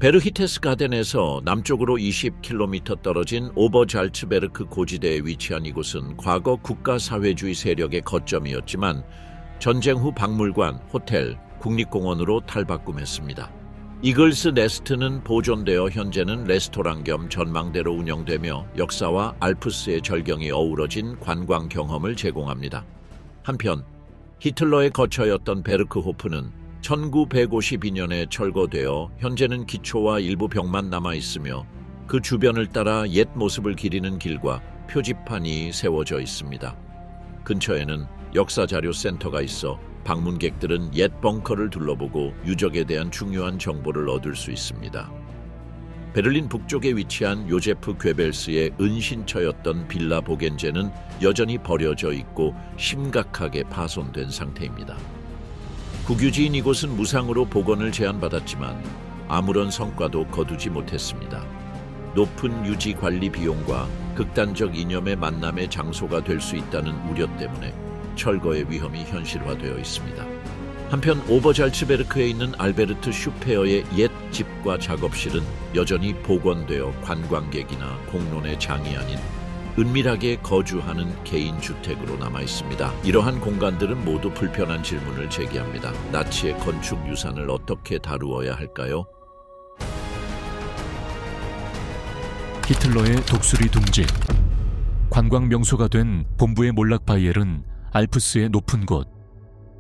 베르히테스가덴에서 남쪽으로 20km 떨어진 오버잘츠베르크 고지대에 위치한 이곳은 과거 국가사회주의 세력의 거점이었지만 전쟁 후 박물관, 호텔, 국립공원으로 탈바꿈했습니다. 이글스 네스트는 보존되어 현재는 레스토랑 겸 전망대로 운영되며 역사와 알프스의 절경이 어우러진 관광 경험을 제공합니다. 한편 히틀러의 거처였던 베르크호프는 1952년에 철거되어 현재는 기초와 일부 벽만 남아있으며 그 주변을 따라 옛 모습을 기리는 길과 표지판이 세워져 있습니다. 근처에는 역사자료센터가 있어 방문객들은 옛 벙커를 둘러보고 유적에 대한 중요한 정보를 얻을 수 있습니다. 베를린 북쪽에 위치한 요제프 괴벨스의 은신처였던 빌라 보겐제는 여전히 버려져 있고 심각하게 파손된 상태입니다. 국유지인 이곳은 무상으로 복원을 제안받았지만 아무런 성과도 거두지 못했습니다. 높은 유지 관리 비용과 극단적 이념의 만남의 장소가 될 수 있다는 우려 때문에 철거의 위험이 현실화되어 있습니다. 한편 오버잘츠베르크에 있는 알베르트 슈페어의 옛 집과 작업실은 여전히 복원되어 관광객이나 공론의 장이 아닌 은밀하게 거주하는 개인 주택으로 남아 있습니다. 이러한 공간들은 모두 불편한 질문을 제기합니다. 나치의 건축 유산을 어떻게 다루어야 할까요? 히틀러의 독수리 둥지. 관광 명소가 된 본부의 몰락바이엘은 알프스의 높은 곳,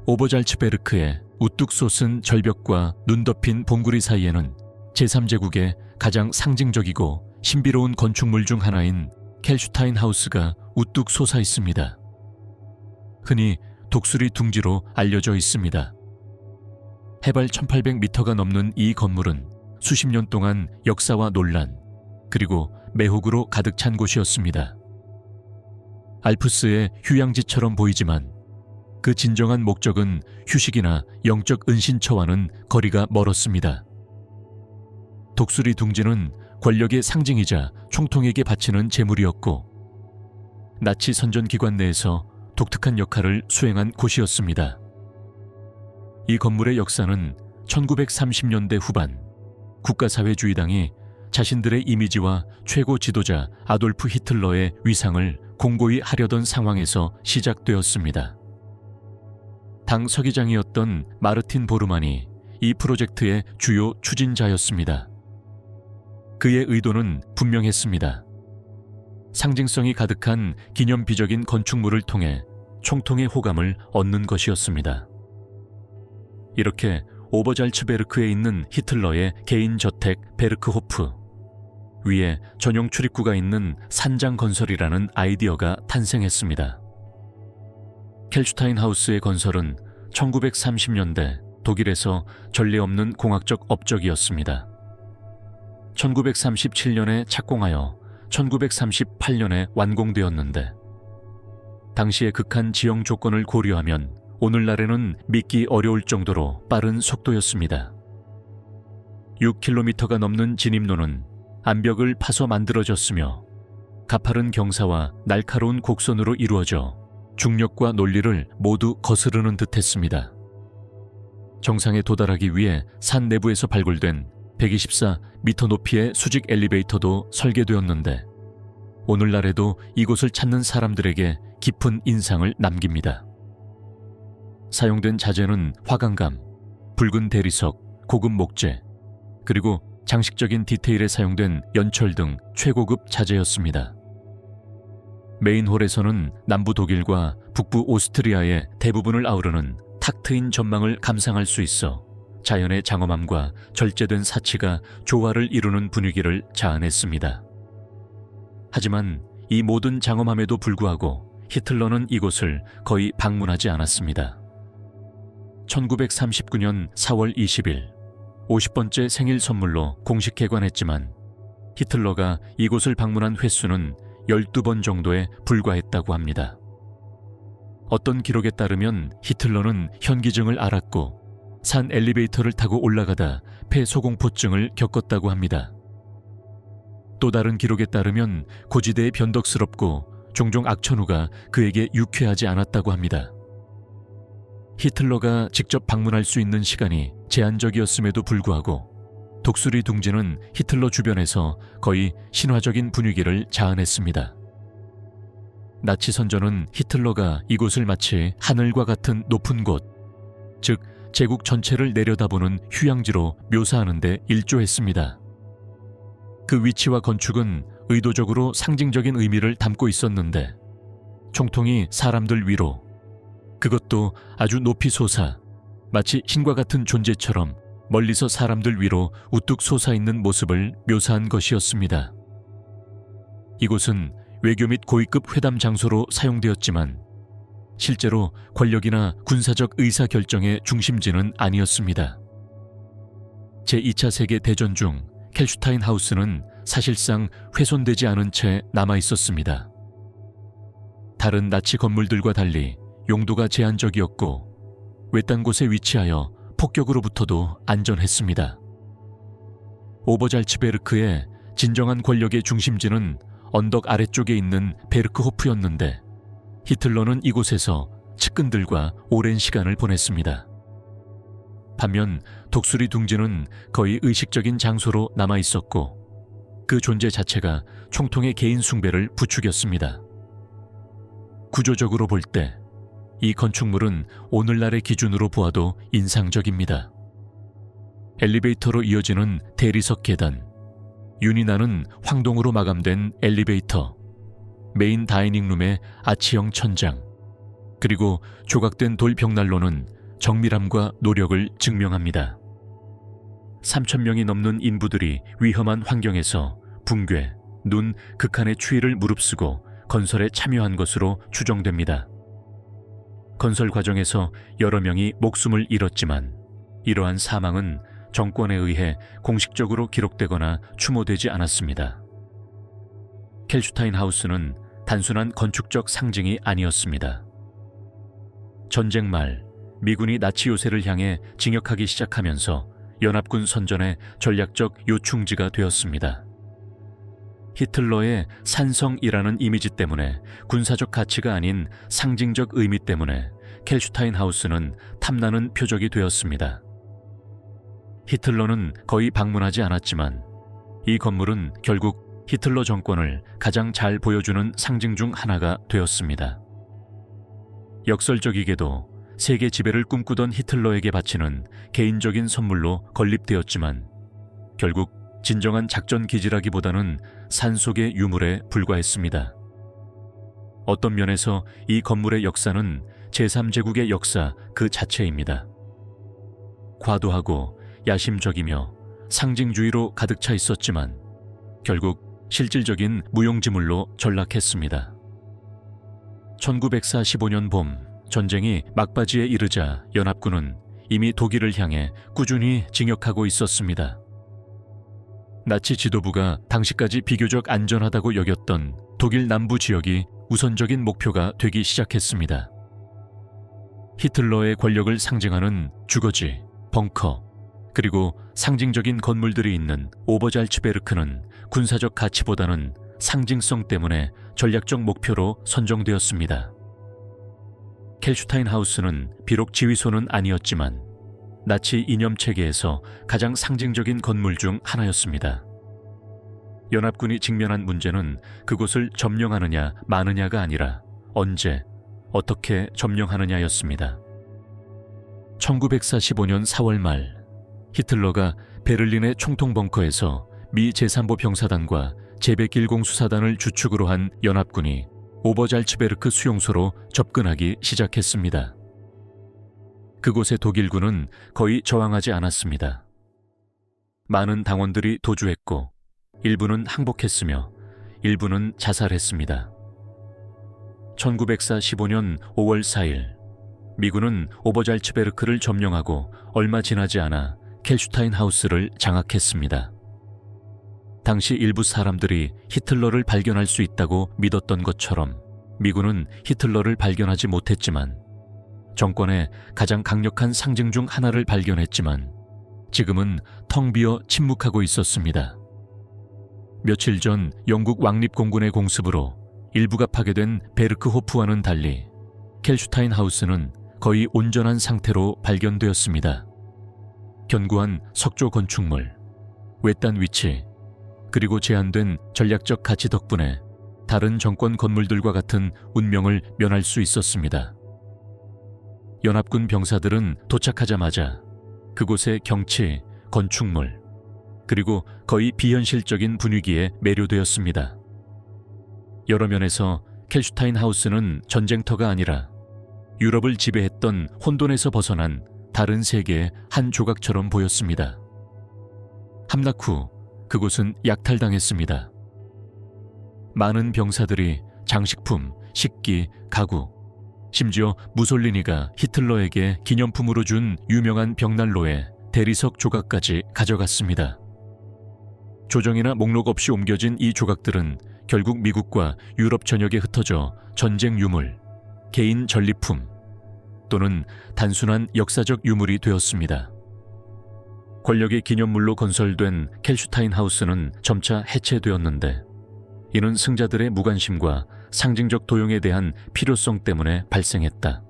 오버잘츠베르크의 우뚝 솟은 절벽과 눈 덮인 봉구리 사이에는 제3제국의 가장 상징적이고 신비로운 건축물 중 하나인 켈슈타인 하우스가 우뚝 솟아 있습니다. 흔히 독수리 둥지로 알려져 있습니다. 해발 1800m가 넘는 이 건물은 수십 년 동안 역사와 논란, 그리고 매혹으로 가득 찬 곳이었습니다. 알프스의 휴양지처럼 보이지만 그 진정한 목적은 휴식이나 영적 은신처와는 거리가 멀었습니다. 독수리 둥지는 권력의 상징이자 총통에게 바치는 제물이었고 나치 선전기관 내에서 독특한 역할을 수행한 곳이었습니다. 이 건물의 역사는 1930년대 후반 국가사회주의당이 자신들의 이미지와 최고 지도자 아돌프 히틀러의 위상을 공고히 하려던 상황에서 시작되었습니다. 당 서기장이었던 마르틴 보르만이 이 프로젝트의 주요 추진자였습니다. 그의 의도는 분명했습니다. 상징성이 가득한 기념비적인 건축물을 통해 총통의 호감을 얻는 것이었습니다. 이렇게 오버잘츠베르크에 있는 히틀러의 개인 저택 베르크호프, 위에 전용 출입구가 있는 산장 건설이라는 아이디어가 탄생했습니다. 켈슈타인 하우스의 건설은 1930년대 독일에서 전례 없는 공학적 업적이었습니다. 1937년에 착공하여 1938년에 완공되었는데 당시의 극한 지형 조건을 고려하면 오늘날에는 믿기 어려울 정도로 빠른 속도였습니다. 6km가 넘는 진입로는 암벽을 파서 만들어졌으며 가파른 경사와 날카로운 곡선으로 이루어져 중력과 논리를 모두 거스르는 듯했습니다. 정상에 도달하기 위해 산 내부에서 발굴된 124m 높이의 수직 엘리베이터도 설계되었는데 오늘날에도 이곳을 찾는 사람들에게 깊은 인상을 남깁니다. 사용된 자재는 화강감, 붉은 대리석, 고급 목재, 그리고 장식적인 디테일에 사용된 연철 등 최고급 자재였습니다. 메인홀에서는 남부 독일과 북부 오스트리아의 대부분을 아우르는 탁 트인 전망을 감상할 수 있어 자연의 장엄함과 절제된 사치가 조화를 이루는 분위기를 자아냈습니다. 하지만 이 모든 장엄함에도 불구하고 히틀러는 이곳을 거의 방문하지 않았습니다. 1939년 4월 20일 50번째 생일 선물로 공식 개관했지만 히틀러가 이곳을 방문한 횟수는 12번 정도에 불과했다고 합니다. 어떤 기록에 따르면 히틀러는 현기증을 앓았고 산 엘리베이터를 타고 올라가다 폐소공포증을 겪었다고 합니다. 또 다른 기록에 따르면 고지대에 변덕스럽고 종종 악천후가 그에게 유쾌하지 않았다고 합니다. 히틀러가 직접 방문할 수 있는 시간이 제한적이었음에도 불구하고 독수리 둥지는 히틀러 주변에서 거의 신화적인 분위기를 자아냈습니다. 나치 선전은 히틀러가 이곳을 마치 하늘과 같은 높은 곳, 즉 제국 전체를 내려다보는 휴양지로 묘사하는 데 일조했습니다. 그 위치와 건축은 의도적으로 상징적인 의미를 담고 있었는데 총통이 사람들 위로, 그것도 아주 높이 솟아 마치 신과 같은 존재처럼 멀리서 사람들 위로 우뚝 솟아있는 모습을 묘사한 것이었습니다. 이곳은 외교 및 고위급 회담 장소로 사용되었지만 실제로 권력이나 군사적 의사결정의 중심지는 아니었습니다. 제2차 세계 대전 중 켈슈타인 하우스는 사실상 훼손되지 않은 채 남아 있었습니다. 다른 나치 건물들과 달리 용도가 제한적이었고 외딴 곳에 위치하여 폭격으로부터도 안전했습니다. 오버잘츠베르크의 진정한 권력의 중심지는 언덕 아래쪽에 있는 베르크호프였는데 히틀러는 이곳에서 측근들과 오랜 시간을 보냈습니다. 반면 독수리 둥지는 거의 의식적인 장소로 남아 있었고 그 존재 자체가 총통의 개인 숭배를 부추겼습니다. 구조적으로 볼 때 이 건축물은 오늘날의 기준으로 보아도 인상적입니다. 엘리베이터로 이어지는 대리석 계단, 윤이 나는 황동으로 마감된 엘리베이터, 메인 다이닝룸의 아치형 천장, 그리고 조각된 돌 벽난로는 정밀함과 노력을 증명합니다. 3,000명이 넘는 인부들이 위험한 환경에서 붕괴, 눈, 극한의 추위를 무릅쓰고 건설에 참여한 것으로 추정됩니다. 건설 과정에서 여러 명이 목숨을 잃었지만 이러한 사망은 정권에 의해 공식적으로 기록되거나 추모되지 않았습니다. 켈슈타인 하우스는 단순한 건축적 상징이 아니었습니다. 전쟁 말 미군이 나치 요새를 향해 진격하기 시작하면서 연합군 선전의 전략적 요충지가 되었습니다. 히틀러의 산성이라는 이미지 때문에 군사적 가치가 아닌 상징적 의미 때문에 켈슈타인 하우스는 탐나는 표적이 되었습니다. 히틀러는 거의 방문하지 않았지만 이 건물은 결국 히틀러 정권을 가장 잘 보여주는 상징 중 하나가 되었습니다. 역설적이게도 세계 지배를 꿈꾸던 히틀러에게 바치는 개인적인 선물로 건립되었지만 결국 진정한 작전 기지라기보다는 산속의 유물에 불과했습니다. 어떤 면에서 이 건물의 역사는 제3제국의 역사 그 자체입니다. 과도하고 야심적이며 상징주의로 가득 차 있었지만 결국 실질적인 무용지물로 전락했습니다. 1945년 봄 전쟁이 막바지에 이르자 연합군은 이미 독일을 향해 꾸준히 진격하고 있었습니다. 나치 지도부가 당시까지 비교적 안전하다고 여겼던 독일 남부 지역이 우선적인 목표가 되기 시작했습니다. 히틀러의 권력을 상징하는 주거지, 벙커, 그리고 상징적인 건물들이 있는 오버잘츠베르크는 군사적 가치보다는 상징성 때문에 전략적 목표로 선정되었습니다. 켈슈타인 하우스는 비록 지휘소는 아니었지만 나치 이념 체계에서 가장 상징적인 건물 중 하나였습니다. 연합군이 직면한 문제는 그곳을 점령하느냐 마느냐가 아니라 언제, 어떻게 점령하느냐였습니다. 1945년 4월 말 히틀러가 베를린의 총통 벙커에서 미 제3보 병사단과 제101공 수사단을 주축으로 한 연합군이 오버잘츠베르크 수용소로 접근하기 시작했습니다. 그곳의 독일군은 거의 저항하지 않았습니다. 많은 당원들이 도주했고 일부는 항복했으며 일부는 자살했습니다. 1945년 5월 4일 미군은 오버잘츠베르크를 점령하고 얼마 지나지 않아 켈슈타인 하우스를 장악했습니다. 당시 일부 사람들이 히틀러를 발견할 수 있다고 믿었던 것처럼 미군은 히틀러를 발견하지 못했지만 정권의 가장 강력한 상징 중 하나를 발견했지만 지금은 텅 비어 침묵하고 있었습니다. 며칠 전 영국 왕립공군의 공습으로 일부가 파괴된 베르크호프와는 달리 켈슈타인 하우스는 거의 온전한 상태로 발견되었습니다. 견고한 석조 건축물, 외딴 위치, 그리고 제한된 전략적 가치 덕분에 다른 정권 건물들과 같은 운명을 면할 수 있었습니다. 연합군 병사들은 도착하자마자 그곳의 경치, 건축물, 그리고 거의 비현실적인 분위기에 매료되었습니다. 여러 면에서 켈슈타인 하우스는 전쟁터가 아니라 유럽을 지배했던 혼돈에서 벗어난 다른 세계의 한 조각처럼 보였습니다. 함락 후 그곳은 약탈당했습니다. 많은 병사들이 장식품, 식기, 가구, 심지어 무솔리니가 히틀러에게 기념품으로 준 유명한 벽난로의 대리석 조각까지 가져갔습니다. 조정이나 목록 없이 옮겨진 이 조각들은 결국 미국과 유럽 전역에 흩어져 전쟁 유물, 개인 전리품 또는 단순한 역사적 유물이 되었습니다. 권력의 기념물로 건설된 켈슈타인 하우스는 점차 해체되었는데 이는 승자들의 무관심과 상징적 도용에 대한 필요성 때문에 발생했다.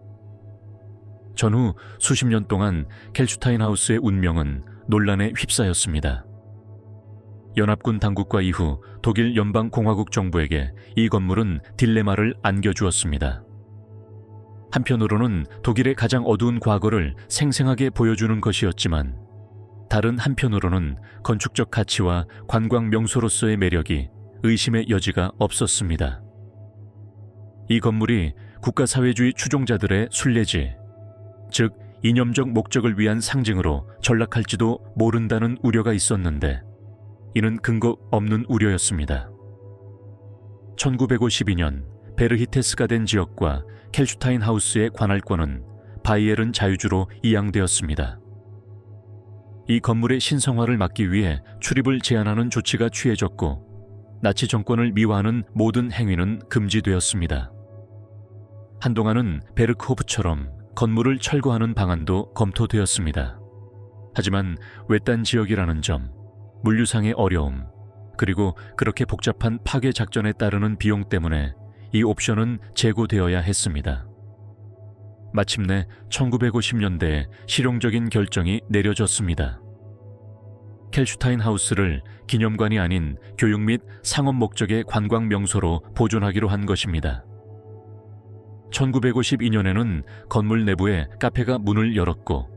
전후 수십 년 동안 켈슈타인 하우스의 운명은 논란에 휩싸였습니다. 연합군 당국과 이후 독일 연방공화국 정부에게 이 건물은 딜레마를 안겨주었습니다. 한편으로는 독일의 가장 어두운 과거를 생생하게 보여주는 것이었지만 다른 한편으로는 건축적 가치와 관광 명소로서의 매력이 의심의 여지가 없었습니다. 이 건물이 국가사회주의 추종자들의 순례지, 즉 이념적 목적을 위한 상징으로 전락할지도 모른다는 우려가 있었는데 이는 근거 없는 우려였습니다. 1952년 베르히테스가덴 지역과 켈슈타인 하우스의 관할권은 바이에른 자유주로 이양되었습니다. 이 건물의 신성화를 막기 위해 출입을 제한하는 조치가 취해졌고 나치 정권을 미화하는 모든 행위는 금지되었습니다. 한동안은 베르크호프처럼 건물을 철거하는 방안도 검토되었습니다. 하지만 외딴 지역이라는 점, 물류상의 어려움, 그리고 그렇게 복잡한 파괴 작전에 따르는 비용 때문에 이 옵션은 재고되어야 했습니다. 마침내 1950년대에 실용적인 결정이 내려졌습니다. 켈슈타인 하우스를 기념관이 아닌 교육 및 상업 목적의 관광 명소로 보존하기로 한 것입니다. 1952년에는 건물 내부에 카페가 문을 열었고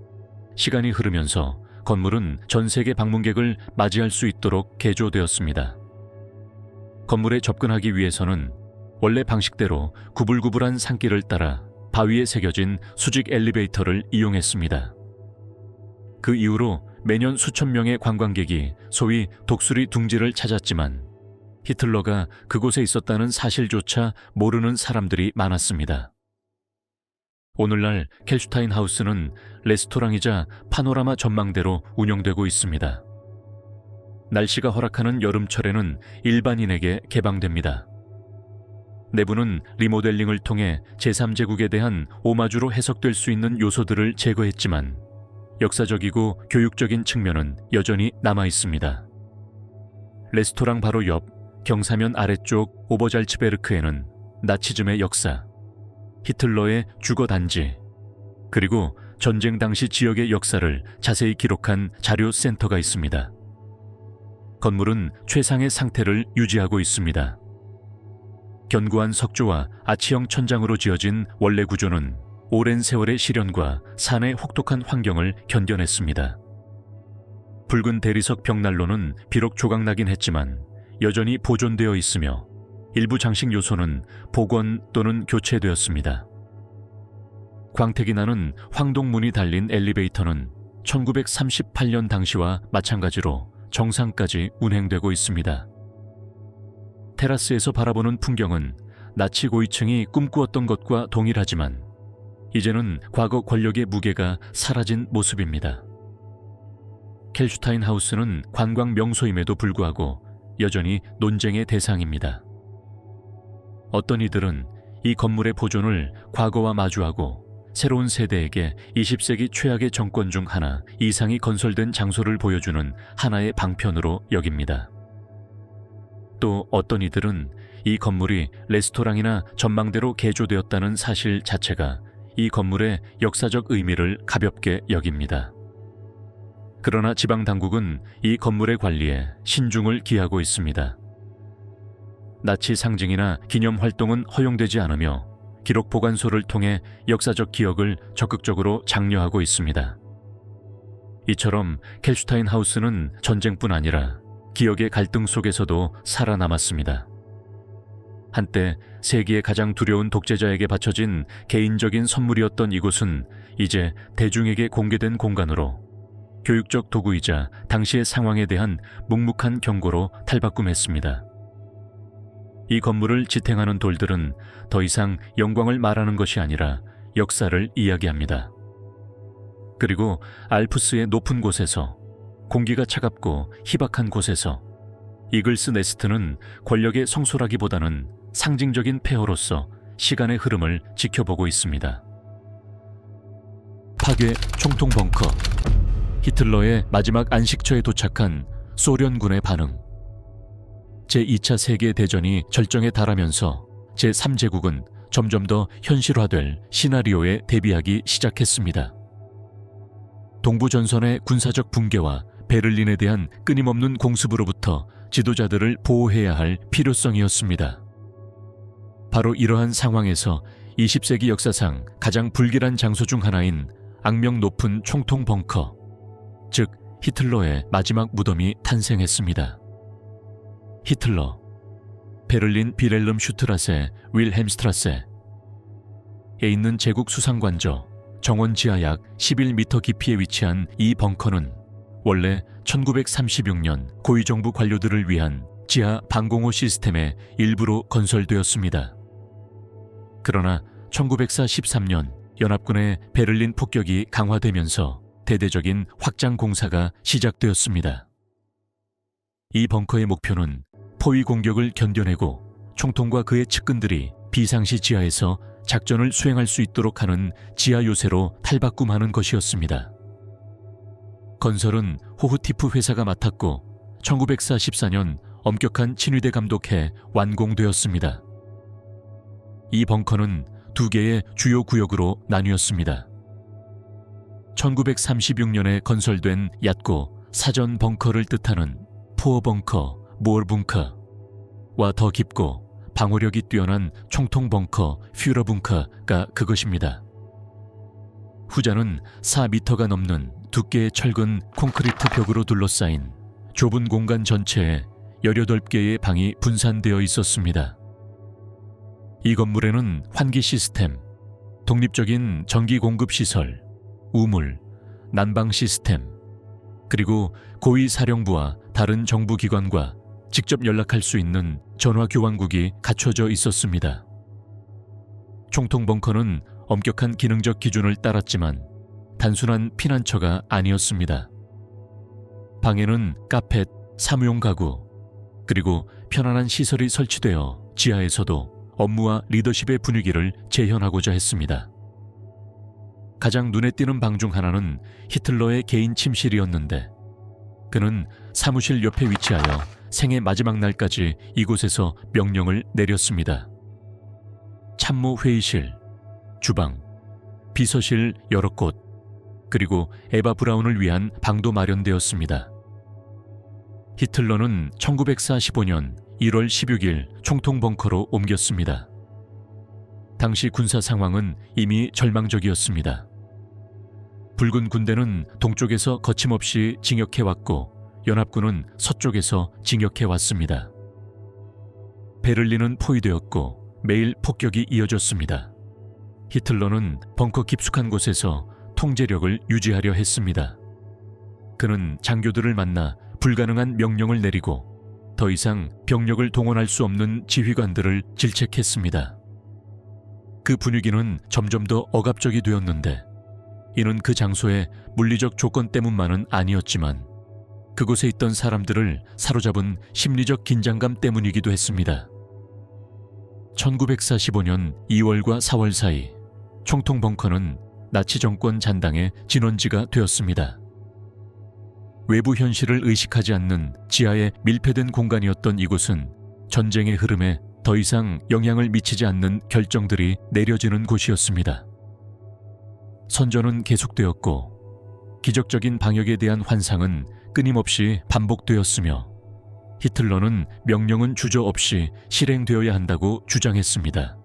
시간이 흐르면서 건물은 전 세계 방문객을 맞이할 수 있도록 개조되었습니다. 건물에 접근하기 위해서는 원래 방식대로 구불구불한 산길을 따라 바위에 새겨진 수직 엘리베이터를 이용했습니다. 그 이후로 매년 수천 명의 관광객이 소위 독수리 둥지를 찾았지만 히틀러가 그곳에 있었다는 사실조차 모르는 사람들이 많았습니다. 오늘날 켈슈타인 하우스는 레스토랑이자 파노라마 전망대로 운영되고 있습니다. 날씨가 허락하는 여름철에는 일반인에게 개방됩니다. 내부는 리모델링을 통해 제3제국에 대한 오마주로 해석될 수 있는 요소들을 제거했지만 역사적이고 교육적인 측면은 여전히 남아 있습니다. 레스토랑 바로 옆 경사면 아래쪽 오버잘츠베르크에는 나치즘의 역사, 히틀러의 주거단지, 그리고 전쟁 당시 지역의 역사를 자세히 기록한 자료 센터가 있습니다. 건물은 최상의 상태를 유지하고 있습니다. 견고한 석조와 아치형 천장으로 지어진 원래 구조는 오랜 세월의 시련과 산의 혹독한 환경을 견뎌냈습니다. 붉은 대리석 벽난로는 비록 조각나긴 했지만 여전히 보존되어 있으며 일부 장식 요소는 복원 또는 교체되었습니다. 광택이 나는 황동문이 달린 엘리베이터는 1938년 당시와 마찬가지로 정상까지 운행되고 있습니다. 테라스에서 바라보는 풍경은 나치 고위층이 꿈꾸었던 것과 동일하지만 이제는 과거 권력의 무게가 사라진 모습입니다. 켈슈타인 하우스는 관광 명소임에도 불구하고 여전히 논쟁의 대상입니다. 어떤 이들은 이 건물의 보존을 과거와 마주하고 새로운 세대에게 20세기 최악의 정권 중 하나 이상이 건설된 장소를 보여주는 하나의 방편으로 여깁니다. 또 어떤 이들은 이 건물이 레스토랑이나 전망대로 개조되었다는 사실 자체가 이 건물의 역사적 의미를 가볍게 여깁니다. 그러나 지방 당국은 이 건물의 관리에 신중을 기하고 있습니다. 나치 상징이나 기념 활동은 허용되지 않으며 기록 보관소를 통해 역사적 기억을 적극적으로 장려하고 있습니다. 이처럼 켈슈타인 하우스는 전쟁뿐 아니라 기억의 갈등 속에서도 살아남았습니다. 한때 세계의 가장 두려운 독재자에게 바쳐진 개인적인 선물이었던 이곳은 이제 대중에게 공개된 공간으로 교육적 도구이자 당시의 상황에 대한 묵묵한 경고로 탈바꿈했습니다. 이 건물을 지탱하는 돌들은 더 이상 영광을 말하는 것이 아니라 역사를 이야기합니다. 그리고 알프스의 높은 곳에서, 공기가 차갑고 희박한 곳에서 이글스 네스트는 권력의 성소라기보다는 상징적인 폐허로서 시간의 흐름을 지켜보고 있습니다. 파괴 총통 벙커. 히틀러의 마지막 안식처에 도착한 소련군의 반응. 제2차 세계대전이 절정에 달하면서 제3제국은 점점 더 현실화될 시나리오에 대비하기 시작했습니다. 동부전선의 군사적 붕괴와 베를린에 대한 끊임없는 공습으로부터 지도자들을 보호해야 할 필요성이었습니다. 바로 이러한 상황에서 20세기 역사상 가장 불길한 장소 중 하나인 악명 높은 총통 벙커, 즉 히틀러의 마지막 무덤이 탄생했습니다. 히틀러, 베를린 비렐름 슈트라세 윌헬름스트라세에 있는 제국 수상관저 정원 지하 약 11m 깊이에 위치한 이 벙커는 원래 1936년 고위정부 관료들을 위한 지하 방공호 시스템의 일부로 건설되었습니다. 그러나 1943년 연합군의 베를린 폭격이 강화되면서 대대적인 확장 공사가 시작되었습니다. 이 벙커의 목표는 포위 공격을 견뎌내고 총통과 그의 측근들이 비상시 지하에서 작전을 수행할 수 있도록 하는 지하 요새로 탈바꿈하는 것이었습니다. 건설은 호흐티프 회사가 맡았고 1944년 엄격한 친위대 감독해 완공되었습니다. 이 벙커는 두 개의 주요 구역으로 나뉘었습니다. 1936년에 건설된 얕고 사전 벙커를 뜻하는 포어 벙커, 모어 벙커와 더 깊고 방어력이 뛰어난 총통 벙커, 퓨러 벙커가 그것입니다. 후자는 4m가 넘는 두께의 철근 콘크리트 벽으로 둘러싸인 좁은 공간 전체에 18개의 방이 분산되어 있었습니다. 이 건물에는 환기 시스템, 독립적인 전기 공급 시설, 우물, 난방 시스템, 그리고 고위 사령부와 다른 정부 기관과 직접 연락할 수 있는 전화 교환국이 갖춰져 있었습니다. 총통 벙커는 엄격한 기능적 기준을 따랐지만 단순한 피난처가 아니었습니다. 방에는 카펫, 사무용 가구, 그리고 편안한 시설이 설치되어 지하에서도 업무와 리더십의 분위기를 재현하고자 했습니다. 가장 눈에 띄는 방 중 하나는 히틀러의 개인 침실이었는데 그는 사무실 옆에 위치하여 생의 마지막 날까지 이곳에서 명령을 내렸습니다. 참모 회의실, 주방, 비서실 여러 곳, 그리고 에바 브라운을 위한 방도 마련되었습니다. 히틀러는 1945년 1월 16일 총통 벙커로 옮겼습니다. 당시 군사 상황은 이미 절망적이었습니다. 붉은 군대는 동쪽에서 거침없이 진격해왔고 연합군은 서쪽에서 진격해왔습니다. 베를린은 포위되었고 매일 폭격이 이어졌습니다. 히틀러는 벙커 깊숙한 곳에서 통제력을 유지하려 했습니다. 그는 장교들을 만나 불가능한 명령을 내리고 더 이상 병력을 동원할 수 없는 지휘관들을 질책했습니다. 그 분위기는 점점 더 억압적이 되었는데 이는 그 장소의 물리적 조건 때문만은 아니었지만 그곳에 있던 사람들을 사로잡은 심리적 긴장감 때문이기도 했습니다. 1945년 2월과 4월 사이 총통 벙커는 나치 정권 잔당의 진원지가 되었습니다. 외부 현실을 의식하지 않는 지하의 밀폐된 공간이었던 이곳은 전쟁의 흐름에 더 이상 영향을 미치지 않는 결정들이 내려지는 곳이었습니다. 선전은 계속되었고 기적적인 방역에 대한 환상은 끊임없이 반복되었으며 히틀러는 명령은 주저없이 실행되어야 한다고 주장했습니다.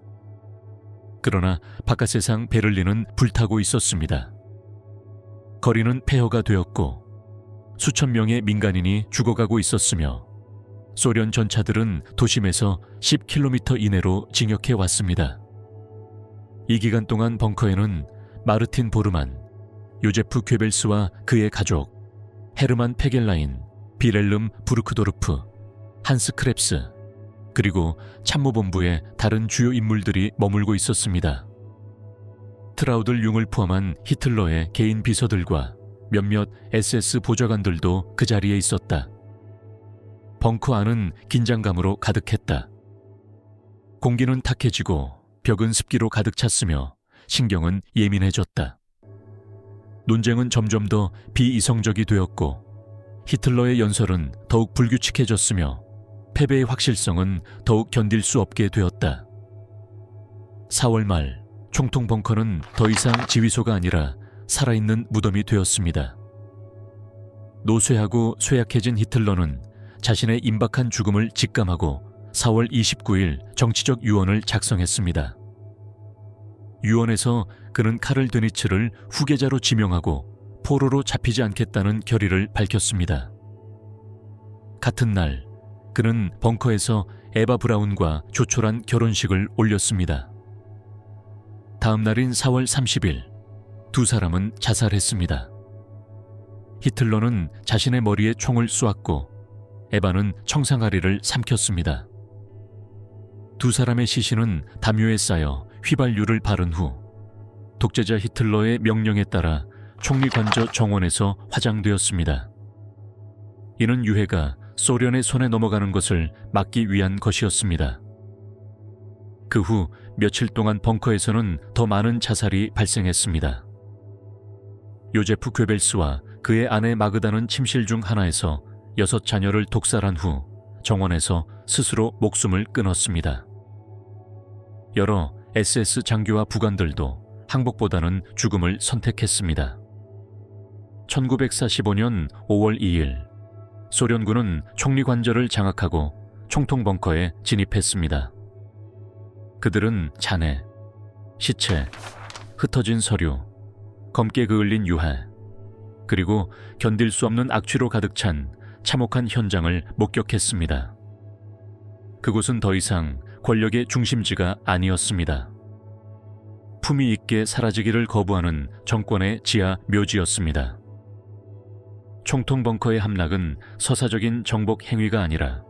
그러나 바깥세상 베를린은 불타고 있었습니다. 거리는 폐허가 되었고 수천 명의 민간인이 죽어가고 있었으며 소련 전차들은 도심에서 10km 이내로 진격해 왔습니다. 이 기간 동안 벙커에는 마르틴 보르만, 요제프 괴벨스와 그의 가족, 헤르만 페겔라인, 비렐름 부르크도르프, 한스 크랩스, 그리고 참모본부의 다른 주요 인물들이 머물고 있었습니다. 트라우들 융을 포함한 히틀러의 개인 비서들과 몇몇 SS 보좌관들도 그 자리에 있었다. 벙커 안은 긴장감으로 가득했다. 공기는 탁해지고 벽은 습기로 가득 찼으며 신경은 예민해졌다. 논쟁은 점점 더 비이성적이 되었고 히틀러의 연설은 더욱 불규칙해졌으며 패배의 확실성은 더욱 견딜 수 없게 되었다. 4월 말 총통 벙커는 더 이상 지휘소가 아니라 살아있는 무덤이 되었습니다. 노쇠하고 쇠약해진 히틀러는 자신의 임박한 죽음을 직감하고 4월 29일 정치적 유언을 작성했습니다. 유언에서 그는 카를 드니츠를 후계자로 지명하고 포로로 잡히지 않겠다는 결의를 밝혔습니다. 같은 날 그는 벙커에서 에바 브라운과 조촐한 결혼식을 올렸습니다. 다음 날인 4월 30일 두 사람은 자살했습니다. 히틀러는 자신의 머리에 총을 쏘았고 에바는 청상아리를 삼켰습니다. 두 사람의 시신은 담요에 쌓여 휘발유를 바른 후 독재자 히틀러의 명령에 따라 총리관저 정원에서 화장되었습니다. 이는 유해가 소련의 손에 넘어가는 것을 막기 위한 것이었습니다. 그 후 며칠 동안 벙커에서는 더 많은 자살이 발생했습니다. 요제프 괴벨스와 그의 아내 마그다는 침실 중 하나에서 6 자녀를 독살한 후 정원에서 스스로 목숨을 끊었습니다. 여러 SS 장교와 부관들도 항복보다는 죽음을 선택했습니다. 1945년 5월 2일 소련군은 총리관저를 장악하고 총통 벙커에 진입했습니다. 그들은 잔해, 시체, 흩어진 서류, 검게 그을린 유해, 그리고 견딜 수 없는 악취로 가득 찬 참혹한 현장을 목격했습니다. 그곳은 더 이상 권력의 중심지가 아니었습니다. 품위 있게 사라지기를 거부하는 정권의 지하 묘지였습니다. 총통 벙커의 함락은 서사적인 정복 행위가 아니라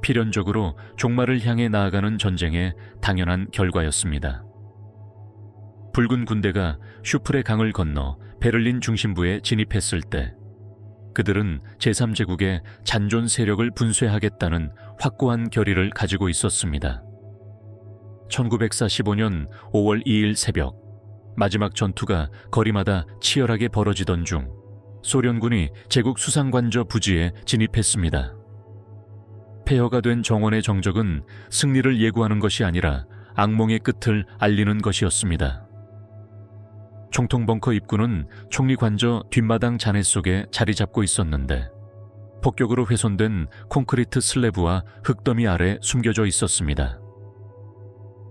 필연적으로 종말을 향해 나아가는 전쟁의 당연한 결과였습니다. 붉은 군대가 슈프레 강을 건너 베를린 중심부에 진입했을 때 그들은 제3제국의 잔존 세력을 분쇄하겠다는 확고한 결의를 가지고 있었습니다. 1945년 5월 2일 새벽 마지막 전투가 거리마다 치열하게 벌어지던 중 소련군이 제국 수상관저 부지에 진입했습니다. 폐허가 된 정원의 정적은 승리를 예고하는 것이 아니라 악몽의 끝을 알리는 것이었습니다. 총통 벙커 입구는 총리관저 뒷마당 잔해 속에 자리 잡고 있었는데 폭격으로 훼손된 콘크리트 슬래브와 흙더미 아래 숨겨져 있었습니다.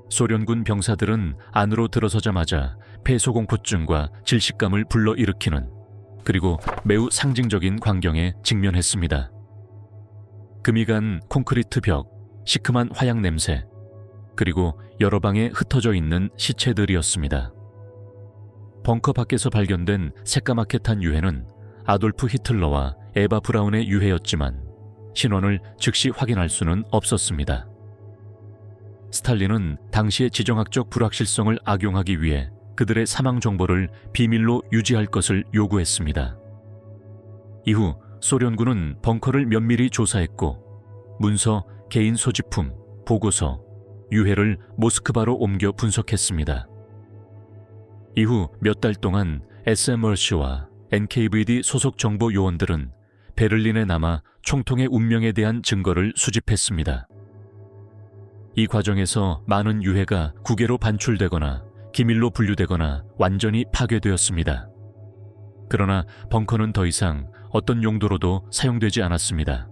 소련군 병사들은 안으로 들어서자마자 폐소공포증과 질식감을 불러일으키는 그리고 매우 상징적인 광경에 직면했습니다. 금이 간 콘크리트 벽, 시큼한 화약 냄새, 그리고 여러 방에 흩어져 있는 시체들이었습니다. 벙커 밖에서 발견된 새까맣게 탄 유해는 아돌프 히틀러와 에바 브라운의 유해였지만 신원을 즉시 확인할 수는 없었습니다. 스탈린은 당시의 지정학적 불확실성을 악용하기 위해 그들의 사망 정보를 비밀로 유지할 것을 요구했습니다. 이후 소련군은 벙커를 면밀히 조사했고 문서, 개인 소지품, 보고서, 유해를 모스크바로 옮겨 분석했습니다. 이후 몇 달 동안 SMRC와 NKVD 소속 정보 요원들은 베를린에 남아 총통의 운명에 대한 증거를 수집했습니다. 이 과정에서 많은 유해가 국외로 반출되거나 기밀로 분류되거나 완전히 파괴되었습니다. 그러나 벙커는 더 이상 어떤 용도로도 사용되지 않았습니다.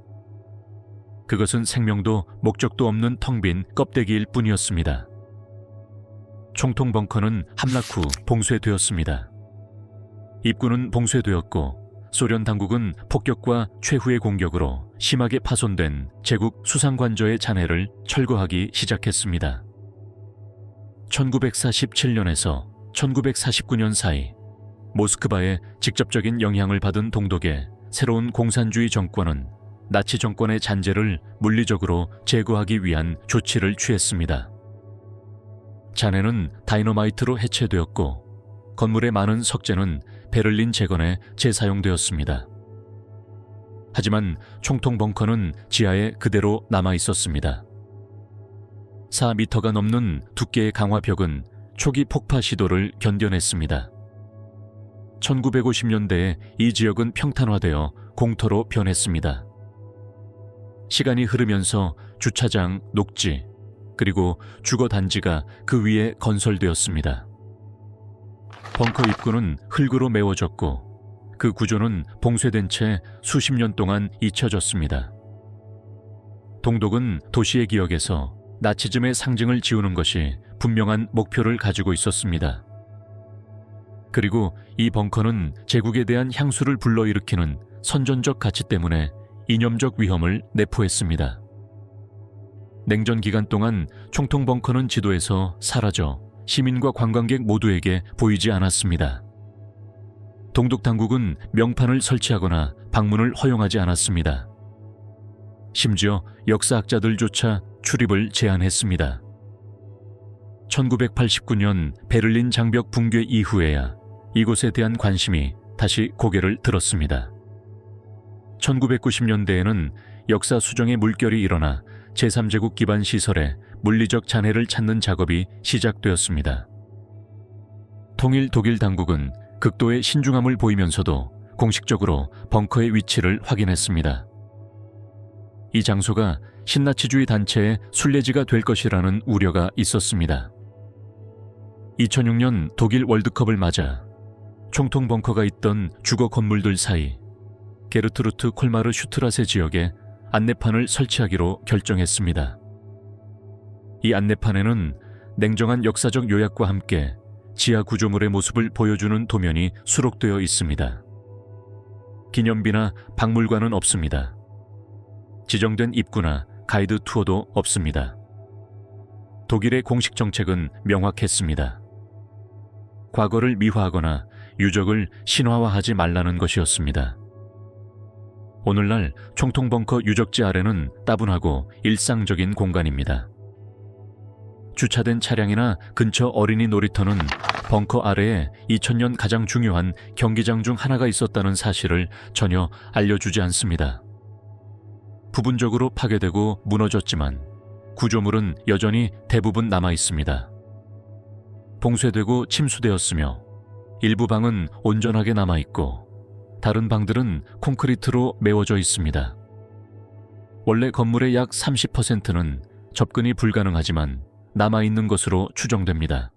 그것은 생명도 목적도 없는 텅 빈 껍데기일 뿐이었습니다. 총통 벙커는 함락 후 봉쇄되었습니다. 입구는 봉쇄되었고 소련 당국은 폭격과 최후의 공격으로 심하게 파손된 제국 수상관저의 잔해를 철거하기 시작했습니다. 1947년에서 1949년 사이 모스크바의 직접적인 영향을 받은 동독의 새로운 공산주의 정권은 나치 정권의 잔재를 물리적으로 제거하기 위한 조치를 취했습니다. 잔해는 다이너마이트로 해체되었고 건물의 많은 석재는 베를린 재건에 재사용되었습니다. 하지만 총통 벙커는 지하에 그대로 남아 있었습니다. 4미터가 넘는 두께의 강화벽은 초기 폭파 시도를 견뎌냈습니다. 1950년대에 이 지역은 평탄화되어 공터로 변했습니다. 시간이 흐르면서 주차장, 녹지, 그리고 주거단지가 그 위에 건설되었습니다. 벙커 입구는 흙으로 메워졌고 그 구조는 봉쇄된 채 수십 년 동안 잊혀졌습니다. 동독은 도시의 기억에서 나치즘의 상징을 지우는 것이 분명한 목표를 가지고 있었습니다. 그리고 이 벙커는 제국에 대한 향수를 불러일으키는 선전적 가치 때문에 이념적 위험을 내포했습니다. 냉전 기간 동안 총통 벙커는 지도에서 사라져 시민과 관광객 모두에게 보이지 않았습니다. 동독 당국은 명판을 설치하거나 방문을 허용하지 않았습니다. 심지어 역사학자들조차 출입을 제한했습니다. 1989년 베를린 장벽 붕괴 이후에야 이곳에 대한 관심이 다시 고개를 들었습니다. 1990년대에는 역사 수정의 물결이 일어나 제3제국 기반 시설에 물리적 잔해를 찾는 작업이 시작되었습니다. 통일 독일 당국은 극도의 신중함을 보이면서도 공식적으로 벙커의 위치를 확인했습니다. 이 장소가 신나치주의 단체의 순례지가 될 것이라는 우려가 있었습니다. 2006년 독일 월드컵을 맞아 총통 벙커가 있던 주거 건물들 사이 게르트루트 콜마르 슈트라세 지역에 안내판을 설치하기로 결정했습니다. 이 안내판에는 냉정한 역사적 요약과 함께 지하 구조물의 모습을 보여주는 도면이 수록되어 있습니다. 기념비나 박물관은 없습니다. 지정된 입구나 가이드 투어도 없습니다. 독일의 공식 정책은 명확했습니다. 과거를 미화하거나 유적을 신화화하지 말라는 것이었습니다. 오늘날 총통 벙커 유적지 아래는 따분하고 일상적인 공간입니다. 주차된 차량이나 근처 어린이 놀이터는 벙커 아래에 2000년 가장 중요한 경기장 중 하나가 있었다는 사실을 전혀 알려주지 않습니다. 부분적으로 파괴되고 무너졌지만 구조물은 여전히 대부분 남아 있습니다. 봉쇄되고 침수되었으며 일부 방은 온전하게 남아 있고 다른 방들은 콘크리트로 메워져 있습니다. 원래 건물의 약 30%는 접근이 불가능하지만 남아있는 것으로 추정됩니다.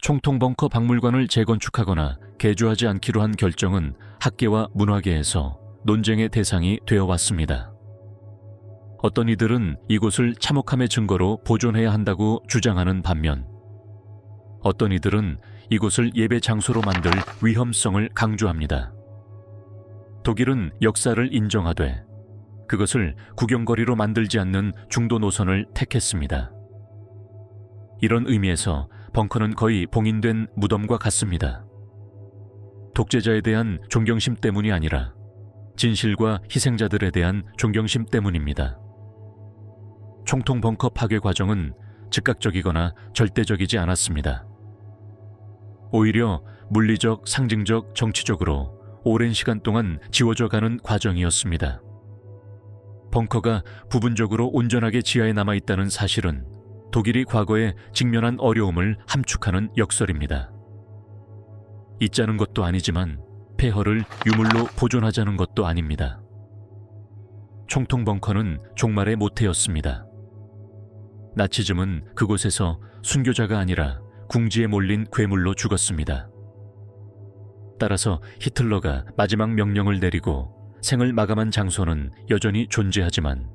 총통 벙커 박물관을 재건축하거나 개조하지 않기로 한 결정은 학계와 문화계에서 논쟁의 대상이 되어 왔습니다. 어떤 이들은 이곳을 참혹함의 증거로 보존해야 한다고 주장하는 반면 어떤 이들은 이곳을 예배 장소로 만들 위험성을 강조합니다. 독일은 역사를 인정하되 그것을 구경거리로 만들지 않는 중도 노선을 택했습니다. 이런 의미에서 벙커는 거의 봉인된 무덤과 같습니다. 독재자에 대한 존경심 때문이 아니라 진실과 희생자들에 대한 존경심 때문입니다. 총통 벙커 파괴 과정은 즉각적이거나 절대적이지 않았습니다. 오히려 물리적, 상징적, 정치적으로 오랜 시간 동안 지워져 가는 과정이었습니다. 벙커가 부분적으로 온전하게 지하에 남아있다는 사실은 독일이 과거에 직면한 어려움을 함축하는 역설입니다. 잊자는 것도 아니지만 폐허를 유물로 보존하자는 것도 아닙니다. 총통 벙커는 종말의 모태였습니다. 나치즘은 그곳에서 순교자가 아니라 궁지에 몰린 괴물로 죽었습니다. 따라서 히틀러가 마지막 명령을 내리고 생을 마감한 장소는 여전히 존재하지만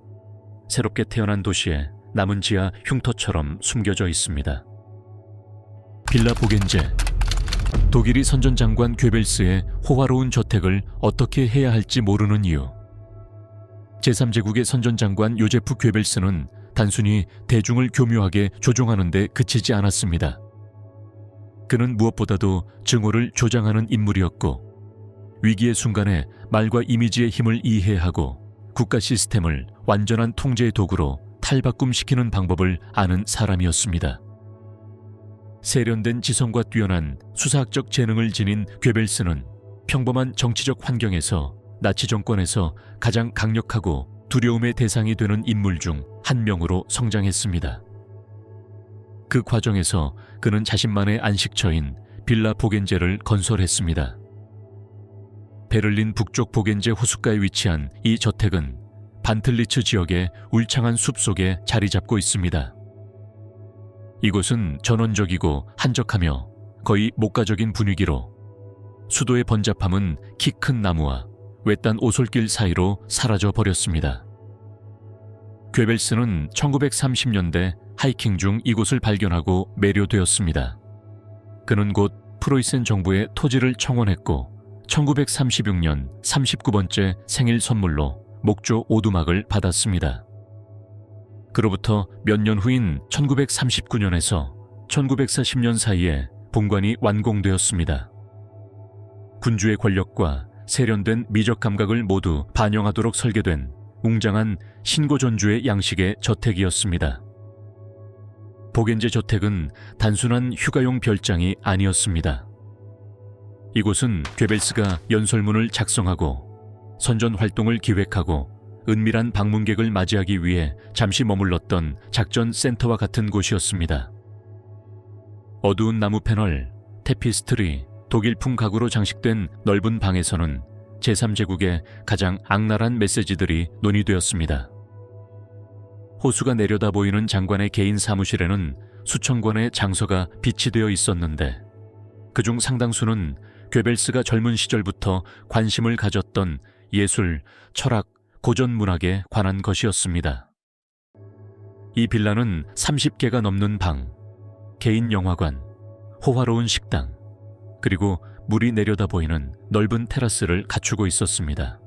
새롭게 태어난 도시에 남은 지하 흉터처럼 숨겨져 있습니다. 빌라 보겐제. 독일이 선전장관 괴벨스의 호화로운 저택을 어떻게 해야 할지 모르는 이유. 제3제국의 선전장관 요제프 괴벨스는 단순히 대중을 교묘하게 조종하는 데 그치지 않았습니다. 그는 무엇보다도 증오를 조장하는 인물이었고 위기의 순간에 말과 이미지의 힘을 이해하고 국가 시스템을 완전한 통제의 도구로 탈바꿈시키는 방법을 아는 사람이었습니다. 세련된 지성과 뛰어난 수사학적 재능을 지닌 괴벨스는 평범한 정치적 환경에서 나치 정권에서 가장 강력하고 두려움의 대상이 되는 인물 중 한 명으로 성장했습니다. 그 과정에서 그는 자신만의 안식처인 빌라 보겐제를 건설했습니다. 베를린 북쪽 보겐제 호숫가에 위치한 이 저택은 반틀리츠 지역의 울창한 숲 속에 자리 잡고 있습니다. 이곳은 전원적이고 한적하며 거의 목가적인 분위기로 수도의 번잡함은 키 큰 나무와 외딴 오솔길 사이로 사라져 버렸습니다. 괴벨스는 1930년대 하이킹 중 이곳을 발견하고 매료되었습니다. 그는 곧 프로이센 정부의 토지를 청원했고 1936년 39번째 생일 선물로 목조 오두막을 받았습니다. 그로부터 몇 년 후인 1939년에서 1940년 사이에 본관이 완공되었습니다. 군주의 권력과 세련된 미적 감각을 모두 반영하도록 설계된 웅장한 신고전주의 양식의 저택이었습니다. 보겐제 저택은 단순한 휴가용 별장이 아니었습니다. 이곳은 괴벨스가 연설문을 작성하고 선전 활동을 기획하고 은밀한 방문객을 맞이하기 위해 잠시 머물렀던 작전 센터와 같은 곳이었습니다. 어두운 나무 패널, 테피스트리, 독일풍 가구로 장식된 넓은 방에서는 제3제국의 가장 악랄한 메시지들이 논의되었습니다. 호수가 내려다 보이는 장관의 개인 사무실에는 수천 권의 장서가 비치되어 있었는데 그중 상당수는 괴벨스가 젊은 시절부터 관심을 가졌던 예술, 철학, 고전 문학에 관한 것이었습니다. 이 빌라는 30개가 넘는 방, 개인 영화관, 호화로운 식당, 그리고 물이 내려다 보이는 넓은 테라스를 갖추고 있었습니다.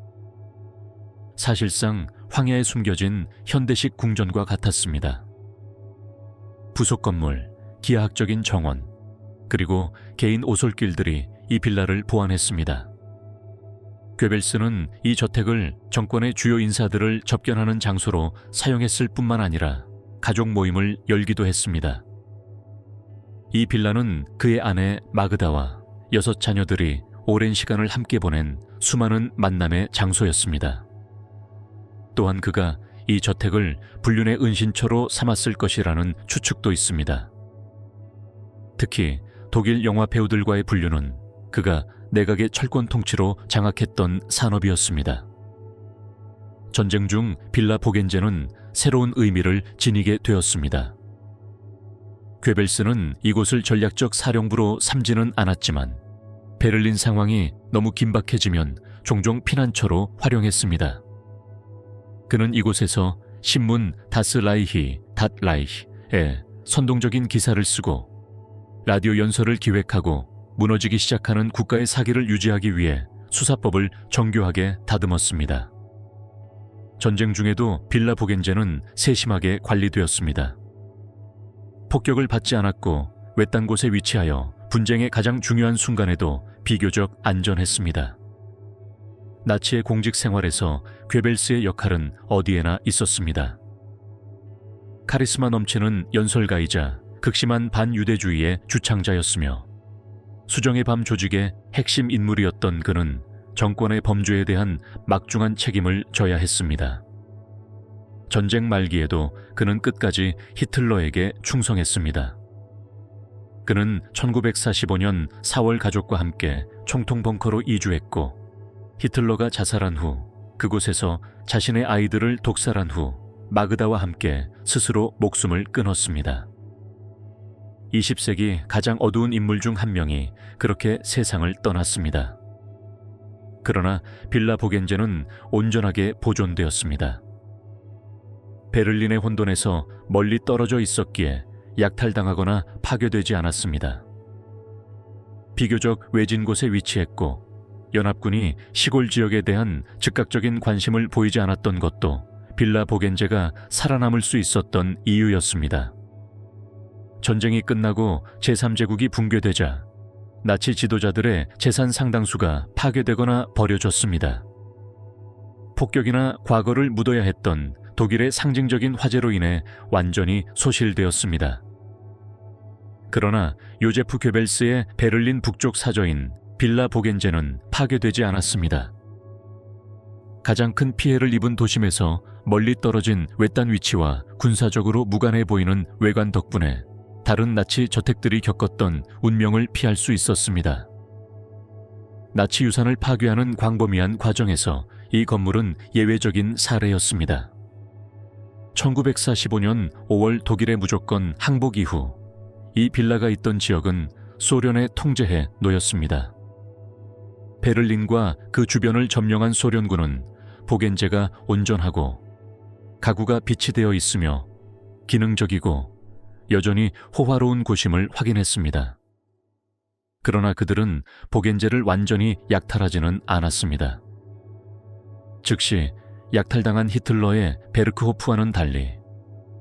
사실상 황야에 숨겨진 현대식 궁전과 같았습니다. 부속 건물, 기하학적인 정원, 그리고 개인 오솔길들이 이 빌라를 보완했습니다. 괴벨스는 이 저택을 정권의 주요 인사들을 접견하는 장소로 사용했을 뿐만 아니라 가족 모임을 열기도 했습니다. 이 빌라는 그의 아내 마그다와 6 자녀들이 오랜 시간을 함께 보낸 수많은 만남의 장소였습니다. 또한 그가 이 저택을 불륜의 은신처로 삼았을 것이라는 추측도 있습니다. 특히 독일 영화 배우들과의 불륜은 그가 내각의 철권 통치로 장악했던 산업이었습니다. 전쟁 중 빌라 보겐제는 새로운 의미를 지니게 되었습니다. 괴벨스는 이곳을 전략적 사령부로 삼지는 않았지만 베를린 상황이 너무 긴박해지면 종종 피난처로 활용했습니다. 그는 이곳에서 신문 다스 라이히, 닷 라이히에 선동적인 기사를 쓰고 라디오 연설을 기획하고 무너지기 시작하는 국가의 사기를 유지하기 위해 수사법을 정교하게 다듬었습니다. 전쟁 중에도 빌라 보겐제는 세심하게 관리되었습니다. 폭격을 받지 않았고 외딴 곳에 위치하여 분쟁의 가장 중요한 순간에도 비교적 안전했습니다. 나치의 공직 생활에서 괴벨스의 역할은 어디에나 있었습니다. 카리스마 넘치는 연설가이자 극심한 반유대주의의 주창자였으며 수정의 밤 조직의 핵심 인물이었던 그는 정권의 범죄에 대한 막중한 책임을 져야 했습니다. 전쟁 말기에도 그는 끝까지 히틀러에게 충성했습니다. 그는 1945년 4월 가족과 함께 총통 벙커로 이주했고 히틀러가 자살한 후 그곳에서 자신의 아이들을 독살한 후 마그다와 함께 스스로 목숨을 끊었습니다. 20세기 가장 어두운 인물 중 한 명이 그렇게 세상을 떠났습니다. 그러나 빌라 보겐제는 온전하게 보존되었습니다. 베를린의 혼돈에서 멀리 떨어져 있었기에 약탈당하거나 파괴되지 않았습니다. 비교적 외진 곳에 위치했고 연합군이 시골 지역에 대한 즉각적인 관심을 보이지 않았던 것도 빌라 보겐제가 살아남을 수 있었던 이유였습니다. 전쟁이 끝나고 제3제국이 붕괴되자 나치 지도자들의 재산 상당수가 파괴되거나 버려졌습니다. 폭격이나 과거를 묻어야 했던 독일의 상징적인 화재로 인해 완전히 소실되었습니다. 그러나 요제프 괴벨스의 베를린 북쪽 사저인 빌라 보겐제는 파괴되지 않았습니다. 가장 큰 피해를 입은 도심에서 멀리 떨어진 외딴 위치와 군사적으로 무관해 보이는 외관 덕분에 다른 나치 저택들이 겪었던 운명을 피할 수 있었습니다. 나치 유산을 파괴하는 광범위한 과정에서 이 건물은 예외적인 사례였습니다. 1945년 5월 독일의 무조건 항복 이후 이 빌라가 있던 지역은 소련의 통제에 놓였습니다. 베를린과 그 주변을 점령한 소련군은 보겐제가 온전하고 가구가 비치되어 있으며 기능적이고 여전히 호화로운 곳임을 확인했습니다. 그러나 그들은 보겐제를 완전히 약탈하지는 않았습니다. 즉시 약탈당한 히틀러의 베르크호프와는 달리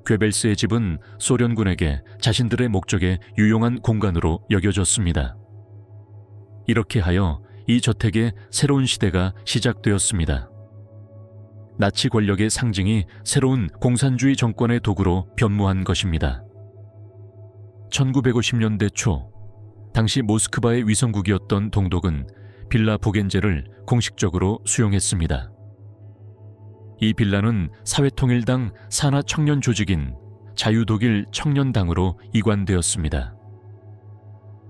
괴벨스의 집은 소련군에게 자신들의 목적에 유용한 공간으로 여겨졌습니다. 이렇게 하여 이 저택의 새로운 시대가 시작되었습니다. 나치 권력의 상징이 새로운 공산주의 정권의 도구로 변모한 것입니다. 1950년대 초, 당시 모스크바의 위성국이었던 동독은 빌라 보겐제를 공식적으로 수용했습니다. 이 빌라는 사회통일당 산하 청년 조직인 자유독일 청년당으로 이관되었습니다.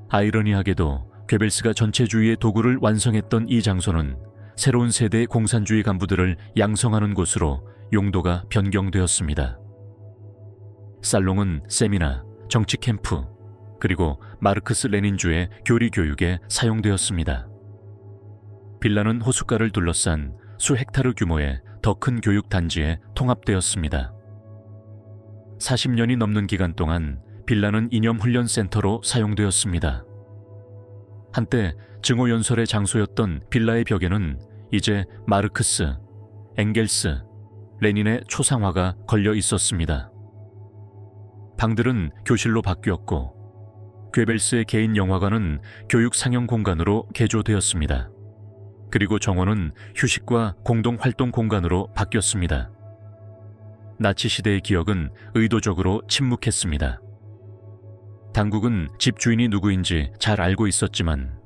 아이러니하게도 괴벨스가 전체주의의 도구를 완성했던 이 장소는 새로운 세대의 공산주의 간부들을 양성하는 곳으로 용도가 변경되었습니다. 살롱은 세미나, 정치 캠프, 그리고 마르크스 레닌주의 교리 교육에 사용되었습니다. 빌라는 호숫가를 둘러싼 수 헥타르 규모의 더 큰 교육 단지에 통합되었습니다. 40년이 넘는 기간 동안 빌라는 이념 훈련 센터로 사용되었습니다. 한때 증오연설의 장소였던 빌라의 벽에는 이제 마르크스, 엥겔스, 레닌의 초상화가 걸려 있었습니다. 방들은 교실로 바뀌었고 괴벨스의 개인 영화관은 교육 상영 공간으로 개조되었습니다. 그리고 정원은 휴식과 공동활동 공간으로 바뀌었습니다. 나치 시대의 기억은 의도적으로 침묵했습니다. 당국은 집주인이 누구인지 잘 알고 있었지만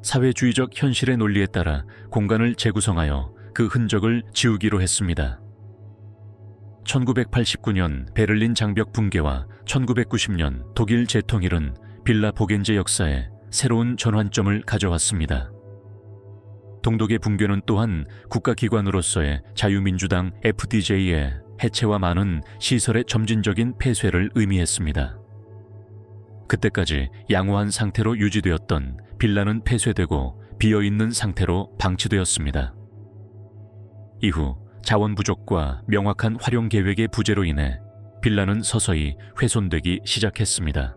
사회주의적 현실의 논리에 따라 공간을 재구성하여 그 흔적을 지우기로 했습니다. 1989년 베를린 장벽 붕괴와 1990년 독일 재통일은 빌라 보겐제 역사에 새로운 전환점을 가져왔습니다. 동독의 붕괴는 또한 국가기관으로서의 자유민주당 FDJ의 해체와 많은 시설의 점진적인 폐쇄를 의미했습니다. 그때까지 양호한 상태로 유지되었던 빌라는 폐쇄되고 비어있는 상태로 방치되었습니다. 이후 자원 부족과 명확한 활용 계획의 부재로 인해 빌라는 서서히 훼손되기 시작했습니다.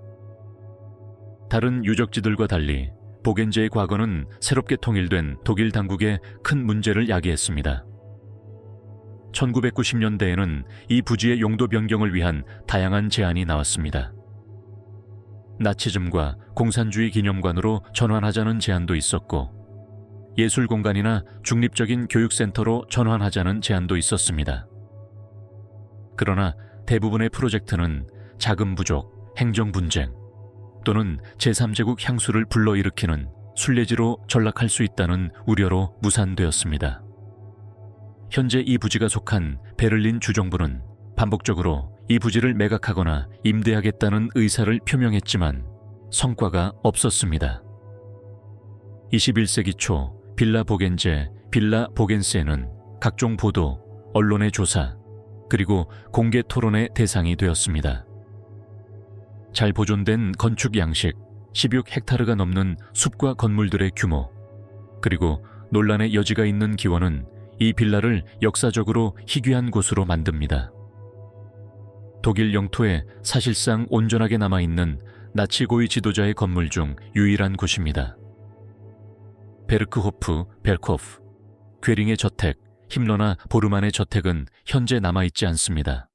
다른 유적지들과 달리 보겐제의 과거는 새롭게 통일된 독일 당국에 큰 문제를 야기했습니다. 1990년대에는 이 부지의 용도 변경을 위한 다양한 제안이 나왔습니다. 나치즘과 공산주의 기념관으로 전환하자는 제안도 있었고 예술공간이나 중립적인 교육센터로 전환하자는 제안도 있었습니다. 그러나 대부분의 프로젝트는 자금 부족, 행정 분쟁 또는 제3제국 향수를 불러일으키는 순례지로 전락할 수 있다는 우려로 무산되었습니다. 현재 이 부지가 속한 베를린 주정부는 반복적으로 이 부지를 매각하거나 임대하겠다는 의사를 표명했지만 성과가 없었습니다. 21세기 초 빌라 보겐제, 빌라 보겐스에는 각종 보도, 언론의 조사, 그리고 공개 토론의 대상이 되었습니다. 잘 보존된 건축 양식, 16헥타르가 넘는 숲과 건물들의 규모, 그리고 논란의 여지가 있는 기원은 이 빌라를 역사적으로 희귀한 곳으로 만듭니다. 독일 영토에 사실상 온전하게 남아있는 나치 고위 지도자의 건물 중 유일한 곳입니다. 베르크호프, 벨코프, 괴링의 저택, 힘러나 보르만의 저택은 현재 남아있지 않습니다.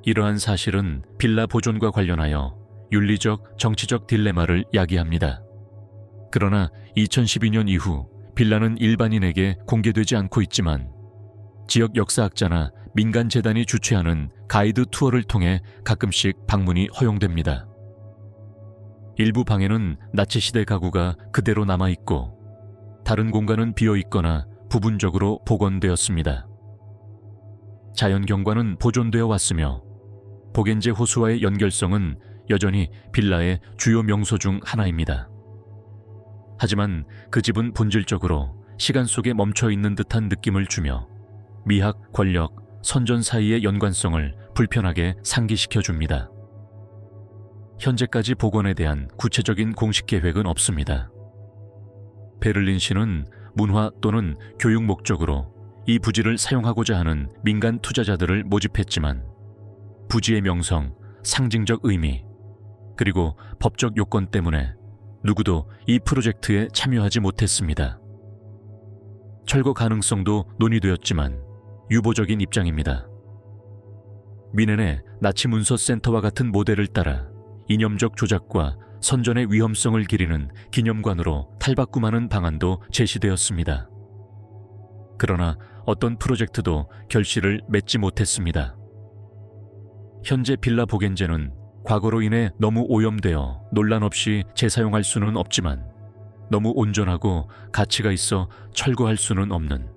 이러한 사실은 빌라 보존과 관련하여 윤리적, 정치적 딜레마를 야기합니다. 그러나 2012년 이후 빌라는 일반인에게 공개되지 않고 있지만 지역 역사학자나 민간 재단이 주최하는 가이드 투어를 통해 가끔씩 방문이 허용됩니다. 일부 방에는 나치 시대 가구가 그대로 남아있고 다른 공간은 비어있거나 부분적으로 복원되었습니다. 자연경관은 보존되어 왔으며 보겐제 호수와의 연결성은 여전히 빌라의 주요 명소 중 하나입니다. 하지만 그 집은 본질적으로 시간 속에 멈춰 있는 듯한 느낌을 주며 미학, 권력, 선전 사이의 연관성을 불편하게 상기시켜 줍니다. 현재까지 복원에 대한 구체적인 공식 계획은 없습니다. 베를린시는 문화 또는 교육 목적으로 이 부지를 사용하고자 하는 민간 투자자들을 모집했지만 부지의 명성, 상징적 의미, 그리고 법적 요건 때문에 누구도 이 프로젝트에 참여하지 못했습니다. 철거 가능성도 논의되었지만 유보적인 입장입니다. 미넨의 나치 문서 센터와 같은 모델을 따라 이념적 조작과 선전의 위험성을 기리는 기념관으로 탈바꿈하는 방안도 제시되었습니다. 그러나 어떤 프로젝트도 결실을 맺지 못했습니다. 현재 빌라 보겐제는 과거로 인해 너무 오염되어 논란 없이 재사용할 수는 없지만 너무 온전하고 가치가 있어 철거할 수는 없는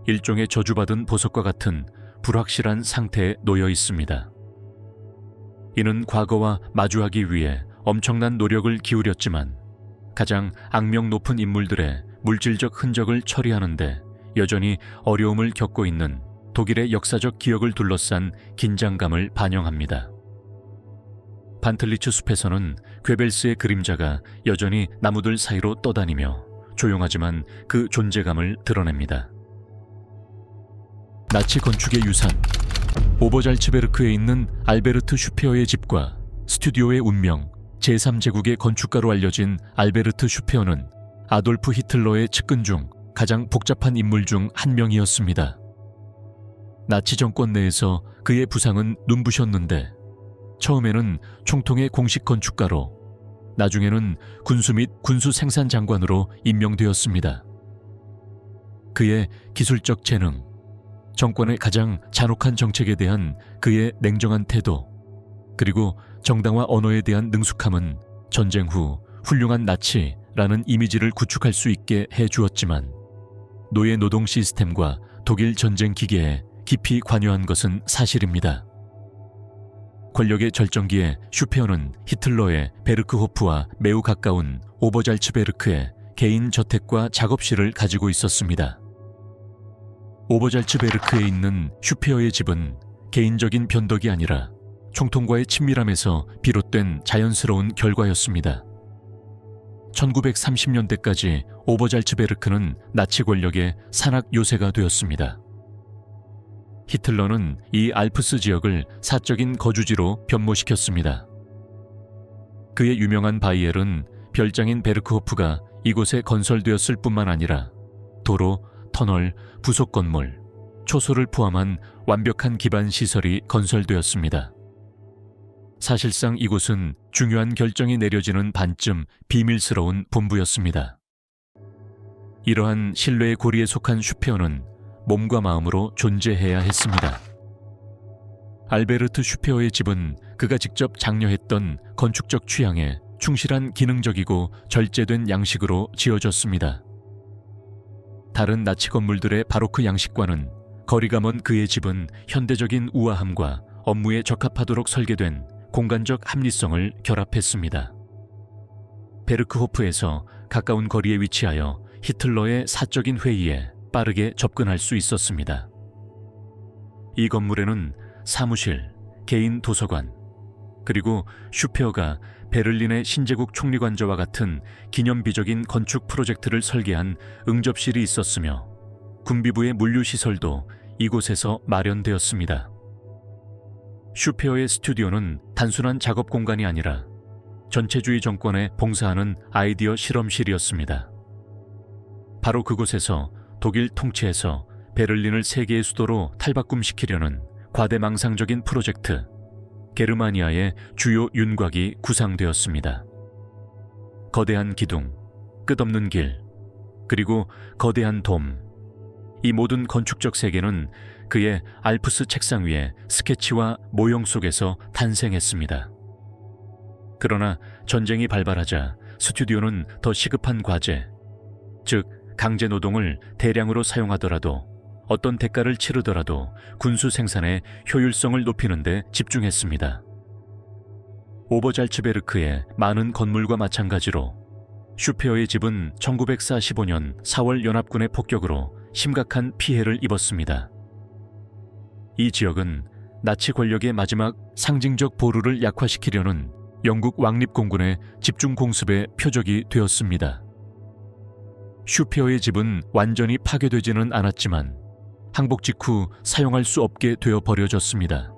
일종의 저주받은 보석과 같은 불확실한 상태에 놓여 있습니다. 이는 과거와 마주하기 위해 엄청난 노력을 기울였지만 가장 악명 높은 인물들의 물질적 흔적을 처리하는데 여전히 어려움을 겪고 있는 독일의 역사적 기억을 둘러싼 긴장감을 반영합니다. 반틀리츠 숲에서는 괴벨스의 그림자가 여전히 나무들 사이로 떠다니며 조용하지만 그 존재감을 드러냅니다. 나치 건축의 유산, 오버잘츠베르크에 있는 알베르트 슈페어의 집과 스튜디오의 운명, 제3제국의 건축가로 알려진 알베르트 슈페어는 아돌프 히틀러의 측근 중 가장 복잡한 인물 중 한 명이었습니다. 나치 정권 내에서 그의 부상은 눈부셨는데 처음에는 총통의 공식 건축가로 나중에는 군수 및 군수 생산 장관으로 임명되었습니다. 그의 기술적 재능, 정권의 가장 잔혹한 정책에 대한 그의 냉정한 태도, 그리고 정당화 언어에 대한 능숙함은 전쟁 후 훌륭한 나치라는 이미지를 구축할 수 있게 해주었지만 노예 노동 시스템과 독일 전쟁 기계에 깊이 관여한 것은 사실입니다. 권력의 절정기에 슈페어는 히틀러의 베르크호프와 매우 가까운 오버잘츠베르크의 개인 저택과 작업실을 가지고 있었습니다. 오버잘츠베르크에 있는 슈페어의 집은 개인적인 변덕이 아니라 총통과의 친밀함에서 비롯된 자연스러운 결과였습니다. 1930년대까지 오버잘츠베르크는 나치 권력의 산악 요새가 되었습니다. 히틀러는 이 알프스 지역을 사적인 거주지로 변모시켰습니다. 그의 유명한 바이엘은 별장인 베르크호프가 이곳에 건설되었을 뿐만 아니라 도로, 터널, 부속 건물, 초소를 포함한 완벽한 기반 시설이 건설되었습니다. 사실상 이곳은 중요한 결정이 내려지는 반쯤 비밀스러운 본부였습니다. 이러한 신뢰의 고리에 속한 슈페어는 몸과 마음으로 존재해야 했습니다. 알베르트 슈페어의 집은 그가 직접 장려했던 건축적 취향에 충실한 기능적이고 절제된 양식으로 지어졌습니다. 다른 나치 건물들의 바로크 양식과는 거리가 먼 그의 집은 현대적인 우아함과 업무에 적합하도록 설계된 공간적 합리성을 결합했습니다. 베르크호프에서 가까운 거리에 위치하여 히틀러의 사적인 회의에 빠르게 접근할 수 있었습니다. 이 건물에는 사무실, 개인 도서관, 그리고 슈페어가 베를린의 신제국 총리관저와 같은 기념비적인 건축 프로젝트를 설계한 응접실이 있었으며 군비부의 물류시설도 이곳에서 마련되었습니다. 슈페어의 스튜디오는 단순한 작업 공간이 아니라 전체주의 정권에 봉사하는 아이디어 실험실이었습니다. 바로 그곳에서 독일 통치에서 베를린을 세계의 수도로 탈바꿈시키려는 과대망상적인 프로젝트 게르마니아의 주요 윤곽이 구상되었습니다. 거대한 기둥, 끝없는 길, 그리고 거대한 돔. 이 모든 건축적 세계는 그의 알프스 책상 위에 스케치와 모형 속에서 탄생했습니다. 그러나 전쟁이 발발하자 스튜디오는 더 시급한 과제, 즉 강제 노동을 대량으로 사용하더라도 어떤 대가를 치르더라도 군수 생산의 효율성을 높이는 데 집중했습니다. 오버잘츠베르크의 많은 건물과 마찬가지로 슈페어의 집은 1945년 4월 연합군의 폭격으로 심각한 피해를 입었습니다. 이 지역은 나치 권력의 마지막 상징적 보루를 약화시키려는 영국 왕립공군의 집중 공습의 표적이 되었습니다. 슈페어의 집은 완전히 파괴되지는 않았지만 항복 직후 사용할 수 없게 되어 버려졌습니다.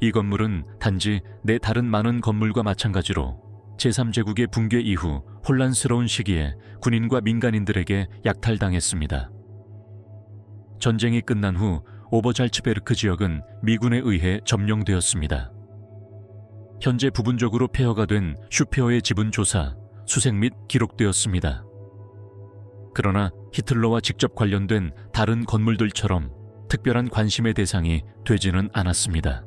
이 건물은 단지 내 다른 많은 건물과 마찬가지로 제3제국의 붕괴 이후 혼란스러운 시기에 군인과 민간인들에게 약탈당했습니다. 전쟁이 끝난 후 오버잘츠베르크 지역은 미군에 의해 점령되었습니다. 현재 부분적으로 폐허가 된 슈페어의 지분 조사, 수색 및 기록되었습니다. 그러나 히틀러와 직접 관련된 다른 건물들처럼 특별한 관심의 대상이 되지는 않았습니다.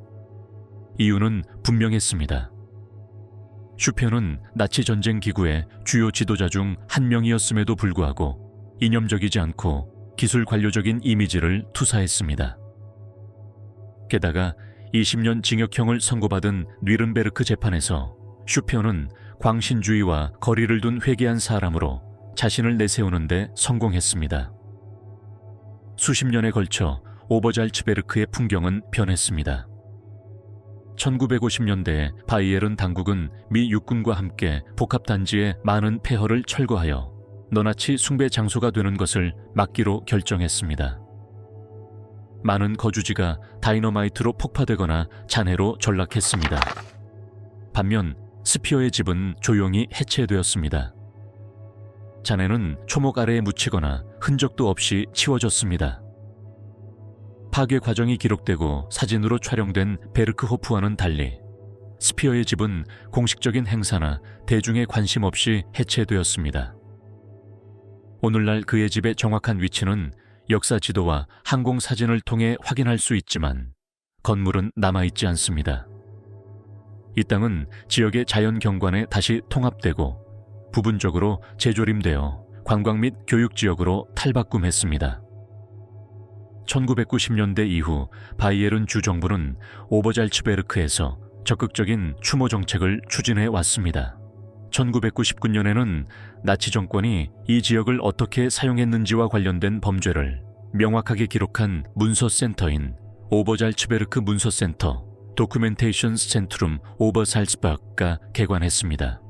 이유는 분명했습니다. 슈페어는 나치 전쟁 기구의 주요 지도자 중 한 명이었음에도 불구하고 이념적이지 않고 기술 관료적인 이미지를 투사했습니다. 게다가 20년 징역형을 선고받은 뉘른베르크 재판에서 슈페어는 광신주의와 거리를 둔 회개한 사람으로 자신을 내세우는 데 성공했습니다. 수십 년에 걸쳐 오버잘츠베르크의 풍경은 변했습니다. 1950년대에 바이에른 당국은 미 육군과 함께 복합단지의 많은 폐허를 철거하여 너나치 숭배 장소가 되는 것을 막기로 결정했습니다. 많은 거주지가 다이너마이트로 폭파되거나 잔해로 전락했습니다. 반면 스피어의 집은 조용히 해체되었습니다. 잔해는 초목 아래에 묻히거나 흔적도 없이 치워졌습니다. 파괴 과정이 기록되고 사진으로 촬영된 베르크호프와는 달리 스피어의 집은 공식적인 행사나 대중의 관심 없이 해체되었습니다. 오늘날 그의 집의 정확한 위치는 역사 지도와 항공 사진을 통해 확인할 수 있지만 건물은 남아있지 않습니다. 이 땅은 지역의 자연 경관에 다시 통합되고 부분적으로 재조림되어 관광 및 교육 지역으로 탈바꿈했습니다. 1990년대 이후 바이에른 주정부는 오버잘츠베르크에서 적극적인 추모 정책을 추진해 왔습니다. 1999년에는 나치 정권이 이 지역을 어떻게 사용했는지와 관련된 범죄를 명확하게 기록한 문서센터인 오버잘츠베르크 문서센터 도큐멘테이션스 센트룸 오버살츠바크가 개관했습니다.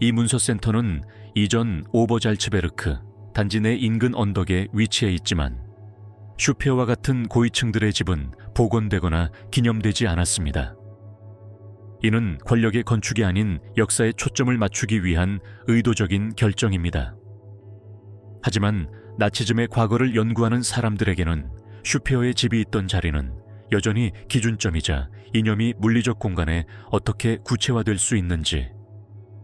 이 문서센터는 이전 오버잘츠베르크 단지 내 인근 언덕에 위치해 있지만 슈페어와 같은 고위층들의 집은 복원되거나 기념되지 않았습니다. 이는 권력의 건축이 아닌 역사에 초점을 맞추기 위한 의도적인 결정입니다. 하지만 나치즘의 과거를 연구하는 사람들에게는 슈페어의 집이 있던 자리는 여전히 기준점이자 이념이 물리적 공간에 어떻게 구체화될 수 있는지,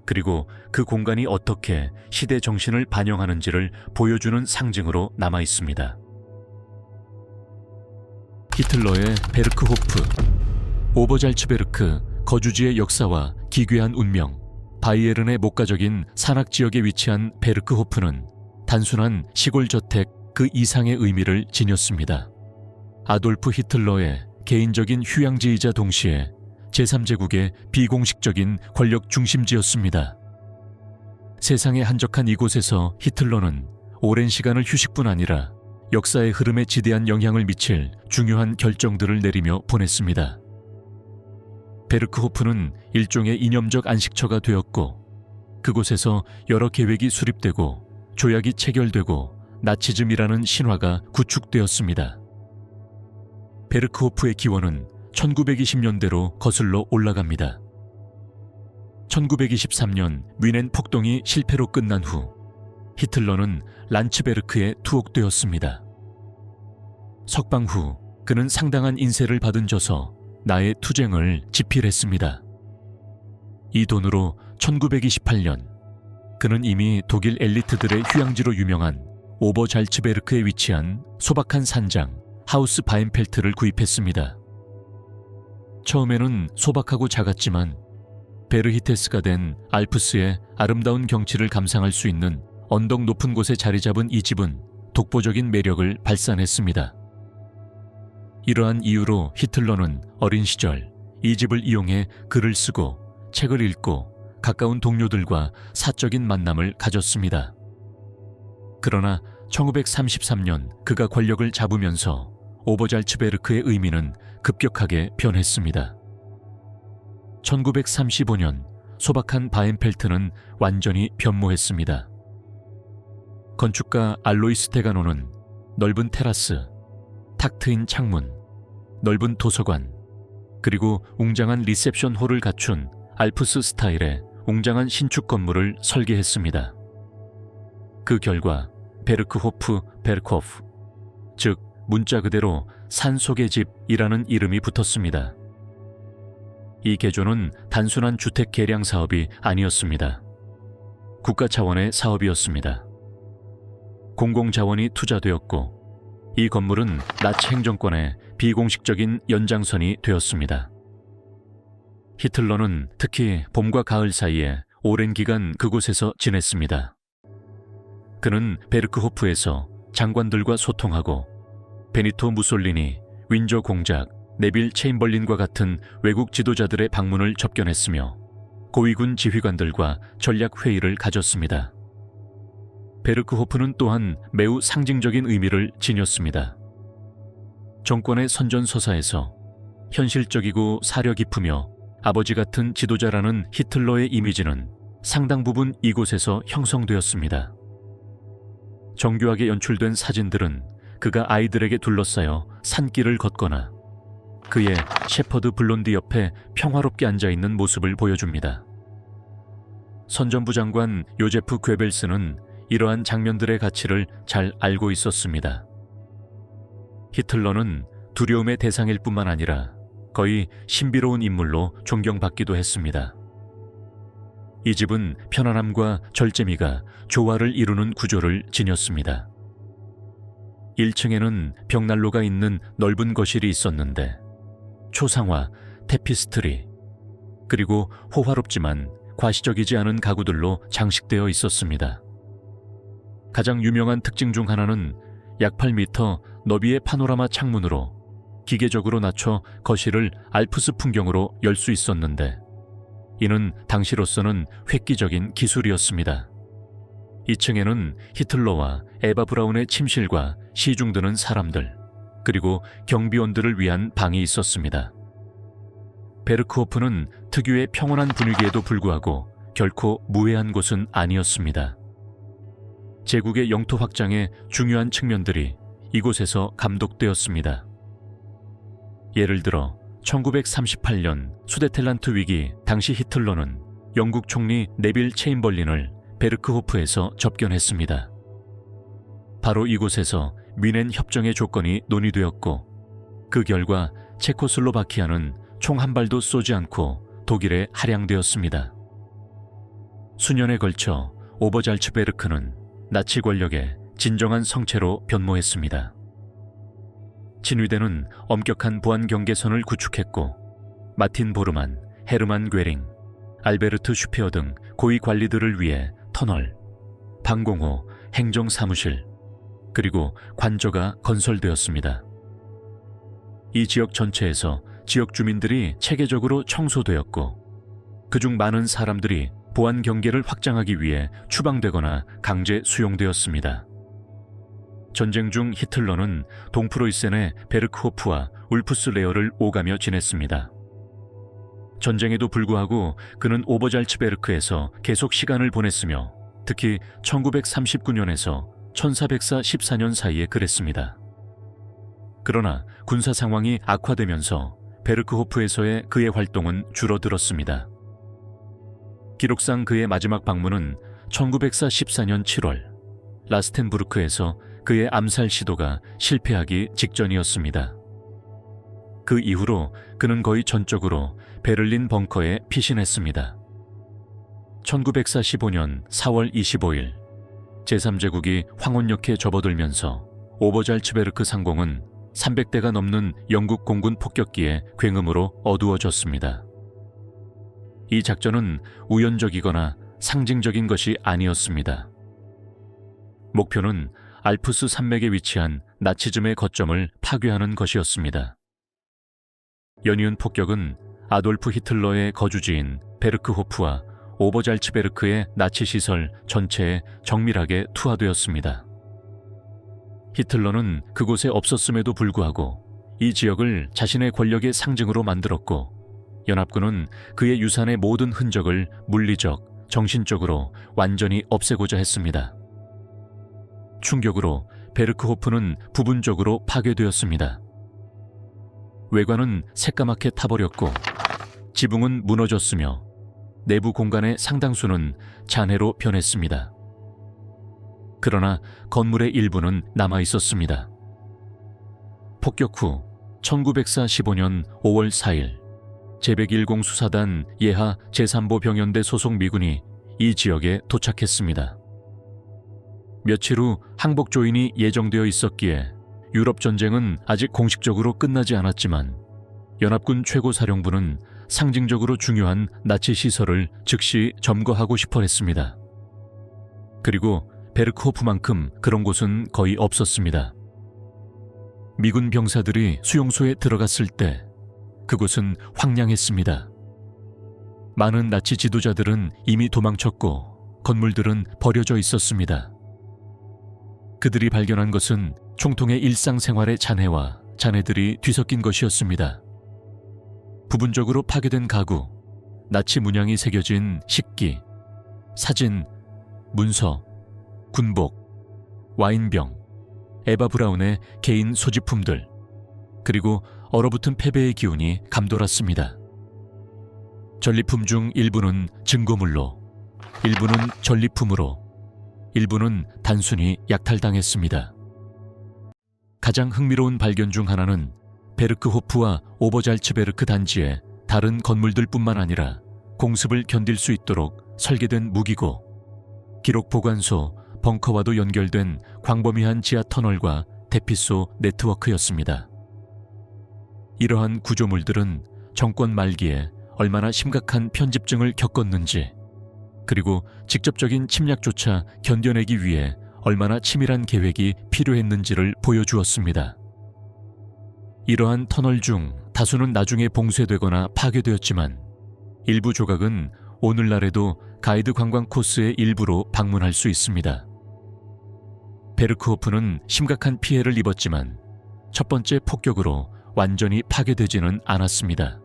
그리고 그 공간이 어떻게 시대 정신을 반영하는지를 보여주는 상징으로 남아 있습니다. 히틀러의 베르크호프, 오버잘츠베르크 거주지의 역사와 기괴한 운명, 바이에른의 목가적인 산악지역에 위치한 베르크호프는 단순한 시골 저택 그 이상의 의미를 지녔습니다. 아돌프 히틀러의 개인적인 휴양지이자 동시에 제3제국의 비공식적인 권력 중심지였습니다. 세상에 한적한 이곳에서 히틀러는 오랜 시간을 휴식뿐 아니라 역사의 흐름에 지대한 영향을 미칠 중요한 결정들을 내리며 보냈습니다. 베르크호프는 일종의 이념적 안식처가 되었고 그곳에서 여러 계획이 수립되고 조약이 체결되고 나치즘이라는 신화가 구축되었습니다. 베르크호프의 기원은 1920년대로 거슬러 올라갑니다. 1923년 뮌헨 폭동이 실패로 끝난 후 히틀러는 란츠베르크에 투옥되었습니다. 석방 후 그는 상당한 인세를 받은 져서 나의 투쟁을 집필했습니다. 이 돈으로 1928년 그는 이미 독일 엘리트들의 휴양지로 유명한 오버잘츠베르크에 위치한 소박한 산장 하우스 바임펠트를 구입했습니다. 처음에는 소박하고 작았지만 베르히테스가 된 알프스의 아름다운 경치를 감상할 수 있는 언덕 높은 곳에 자리 잡은 이 집은 독보적인 매력을 발산했습니다. 이러한 이유로 히틀러는 어린 시절 이 집을 이용해 글을 쓰고 책을 읽고 가까운 동료들과 사적인 만남을 가졌습니다. 그러나 1933년 그가 권력을 잡으면서 오버잘츠베르크의 의미는 급격하게 변했습니다. 1935년 소박한 바엠펠트는 완전히 변모했습니다. 건축가 알로이스 테가노는 넓은 테라스, 탁 트인 창문, 넓은 도서관, 그리고 웅장한 리셉션 홀을 갖춘 알프스 스타일의 웅장한 신축 건물을 설계했습니다. 그 결과 베르크호프 베르코프, 즉 문자 그대로 산 속의 집이라는 이름이 붙었습니다. 이 개조는 단순한 주택 개량 사업이 아니었습니다. 국가 차원의 사업이었습니다. 공공자원이 투자되었고 이 건물은 나치 행정권의 비공식적인 연장선이 되었습니다. 히틀러는 특히 봄과 가을 사이에 오랜 기간 그곳에서 지냈습니다. 그는 베르크호프에서 장관들과 소통하고 베니토 무솔리니, 윈저 공작, 네빌 체인벌린과 같은 외국 지도자들의 방문을 접견했으며 고위군 지휘관들과 전략 회의를 가졌습니다. 베르크호프는 또한 매우 상징적인 의미를 지녔습니다. 정권의 선전서사에서 현실적이고 사려 깊으며 아버지 같은 지도자라는 히틀러의 이미지는 상당 부분 이곳에서 형성되었습니다. 정교하게 연출된 사진들은 그가 아이들에게 둘러싸여 산길을 걷거나 그의 셰퍼드 블론디 옆에 평화롭게 앉아있는 모습을 보여줍니다. 선전부 장관 요제프 괴벨스는 이러한 장면들의 가치를 잘 알고 있었습니다. 히틀러는 두려움의 대상일 뿐만 아니라 거의 신비로운 인물로 존경받기도 했습니다. 이 집은 편안함과 절제미가 조화를 이루는 구조를 지녔습니다. 1층에는 벽난로가 있는 넓은 거실이 있었는데 초상화, 테피스트리, 그리고 호화롭지만 과시적이지 않은 가구들로 장식되어 있었습니다. 가장 유명한 특징 중 하나는 약 8m 너비의 파노라마 창문으로 기계적으로 낮춰 거실을 알프스 풍경으로 열 수 있었는데 이는 당시로서는 획기적인 기술이었습니다. 2층에는 히틀러와 에바 브라운의 침실과 시중드는 사람들, 그리고 경비원들을 위한 방이 있었습니다. 베르크호프는 특유의 평온한 분위기에도 불구하고 결코 무해한 곳은 아니었습니다. 제국의 영토 확장의 중요한 측면들이 이곳에서 감독되었습니다. 예를 들어 1938년 수데텔란트 위기 당시 히틀러는 영국 총리 네빌 체인벌린을 베르크호프에서 접견했습니다. 바로 이곳에서 뮌헨 협정의 조건이 논의되었고 그 결과 체코슬로바키아는 총 한 발도 쏘지 않고 독일에 할양되었습니다. 수년에 걸쳐 오버잘츠베르크는 나치 권력의 진정한 성체로 변모했습니다. 친위대는 엄격한 보안 경계선을 구축했고 마틴 보르만, 헤르만 괴링, 알베르트 슈페어 등 고위 관리들을 위해 터널, 방공호, 행정사무실, 그리고 관저가 건설되었습니다. 이 지역 전체에서 지역 주민들이 체계적으로 청소되었고 그중 많은 사람들이 보안 경계를 확장하기 위해 추방되거나 강제 수용되었습니다. 전쟁 중 히틀러는 동프로이센의 베르크호프와 울프스 레어를 오가며 지냈습니다. 전쟁에도 불구하고 그는 오버잘츠베르크에서 계속 시간을 보냈으며 특히 1939년에서 1414 사이에 그랬습니다. 그러나 군사 상황이 악화되면서 베르크호프에서의 그의 활동은 줄어들었습니다. 기록상 그의 마지막 방문은 1914년 7월 라스텐부르크에서 그의 암살 시도가 실패하기 직전이었습니다. 그 이후로 그는 거의 전적으로 베를린 벙커에 피신했습니다. 1945년 4월 25일 제3제국이 황혼역에 접어들면서 오버잘츠베르크 상공은 300대가 넘는 영국 공군 폭격기의 굉음으로 어두워졌습니다. 이 작전은 우연적이거나 상징적인 것이 아니었습니다. 목표는 알프스 산맥에 위치한 나치즘의 거점을 파괴하는 것이었습니다. 연이은 폭격은 아돌프 히틀러의 거주지인 베르크호프와 오버잘츠베르크의 나치 시설 전체에 정밀하게 투하되었습니다. 히틀러는 그곳에 없었음에도 불구하고 이 지역을 자신의 권력의 상징으로 만들었고 연합군은 그의 유산의 모든 흔적을 물리적, 정신적으로 완전히 없애고자 했습니다. 충격으로 베르크호프는 부분적으로 파괴되었습니다. 외관은 새까맣게 타버렸고 지붕은 무너졌으며 내부 공간의 상당수는 잔해로 변했습니다. 그러나 건물의 일부는 남아있었습니다. 폭격 후 1945년 5월 4일 제110 수사단 예하 제3보 병연대 소속 미군이 이 지역에 도착했습니다. 며칠 후 항복 조인이 예정되어 있었기에 유럽 전쟁은 아직 공식적으로 끝나지 않았지만 연합군 최고사령부는 상징적으로 중요한 나치 시설을 즉시 점거하고 싶어 했습니다. 그리고 베르크호프만큼 그런 곳은 거의 없었습니다. 미군 병사들이 수용소에 들어갔을 때 그곳은 황량했습니다. 많은 나치 지도자들은 이미 도망쳤고 건물들은 버려져 있었습니다. 그들이 발견한 것은 총통의 일상생활의 잔해와 잔해들이 뒤섞인 것이었습니다. 부분적으로 파괴된 가구, 나치 문양이 새겨진 식기, 사진, 문서, 군복, 와인병, 에바 브라운의 개인 소지품들, 그리고 얼어붙은 패배의 기운이 감돌았습니다. 전리품 중 일부는 증거물로, 일부는 전리품으로, 일부는 단순히 약탈당했습니다. 가장 흥미로운 발견 중 하나는 베르크호프와 오버잘츠베르크 단지의 다른 건물들뿐만 아니라 공습을 견딜 수 있도록 설계된 무기고 기록 보관소, 벙커와도 연결된 광범위한 지하 터널과 대피소 네트워크였습니다. 이러한 구조물들은 정권 말기에 얼마나 심각한 편집증을 겪었는지, 그리고 직접적인 침략조차 견뎌내기 위해 얼마나 치밀한 계획이 필요했는지를 보여주었습니다. 이러한 터널 중 다수는 나중에 봉쇄되거나 파괴되었지만 일부 조각은 오늘날에도 가이드 관광 코스의 일부로 방문할 수 있습니다. 베르크호프는 심각한 피해를 입었지만 첫 번째 폭격으로 완전히 파괴되지는 않았습니다.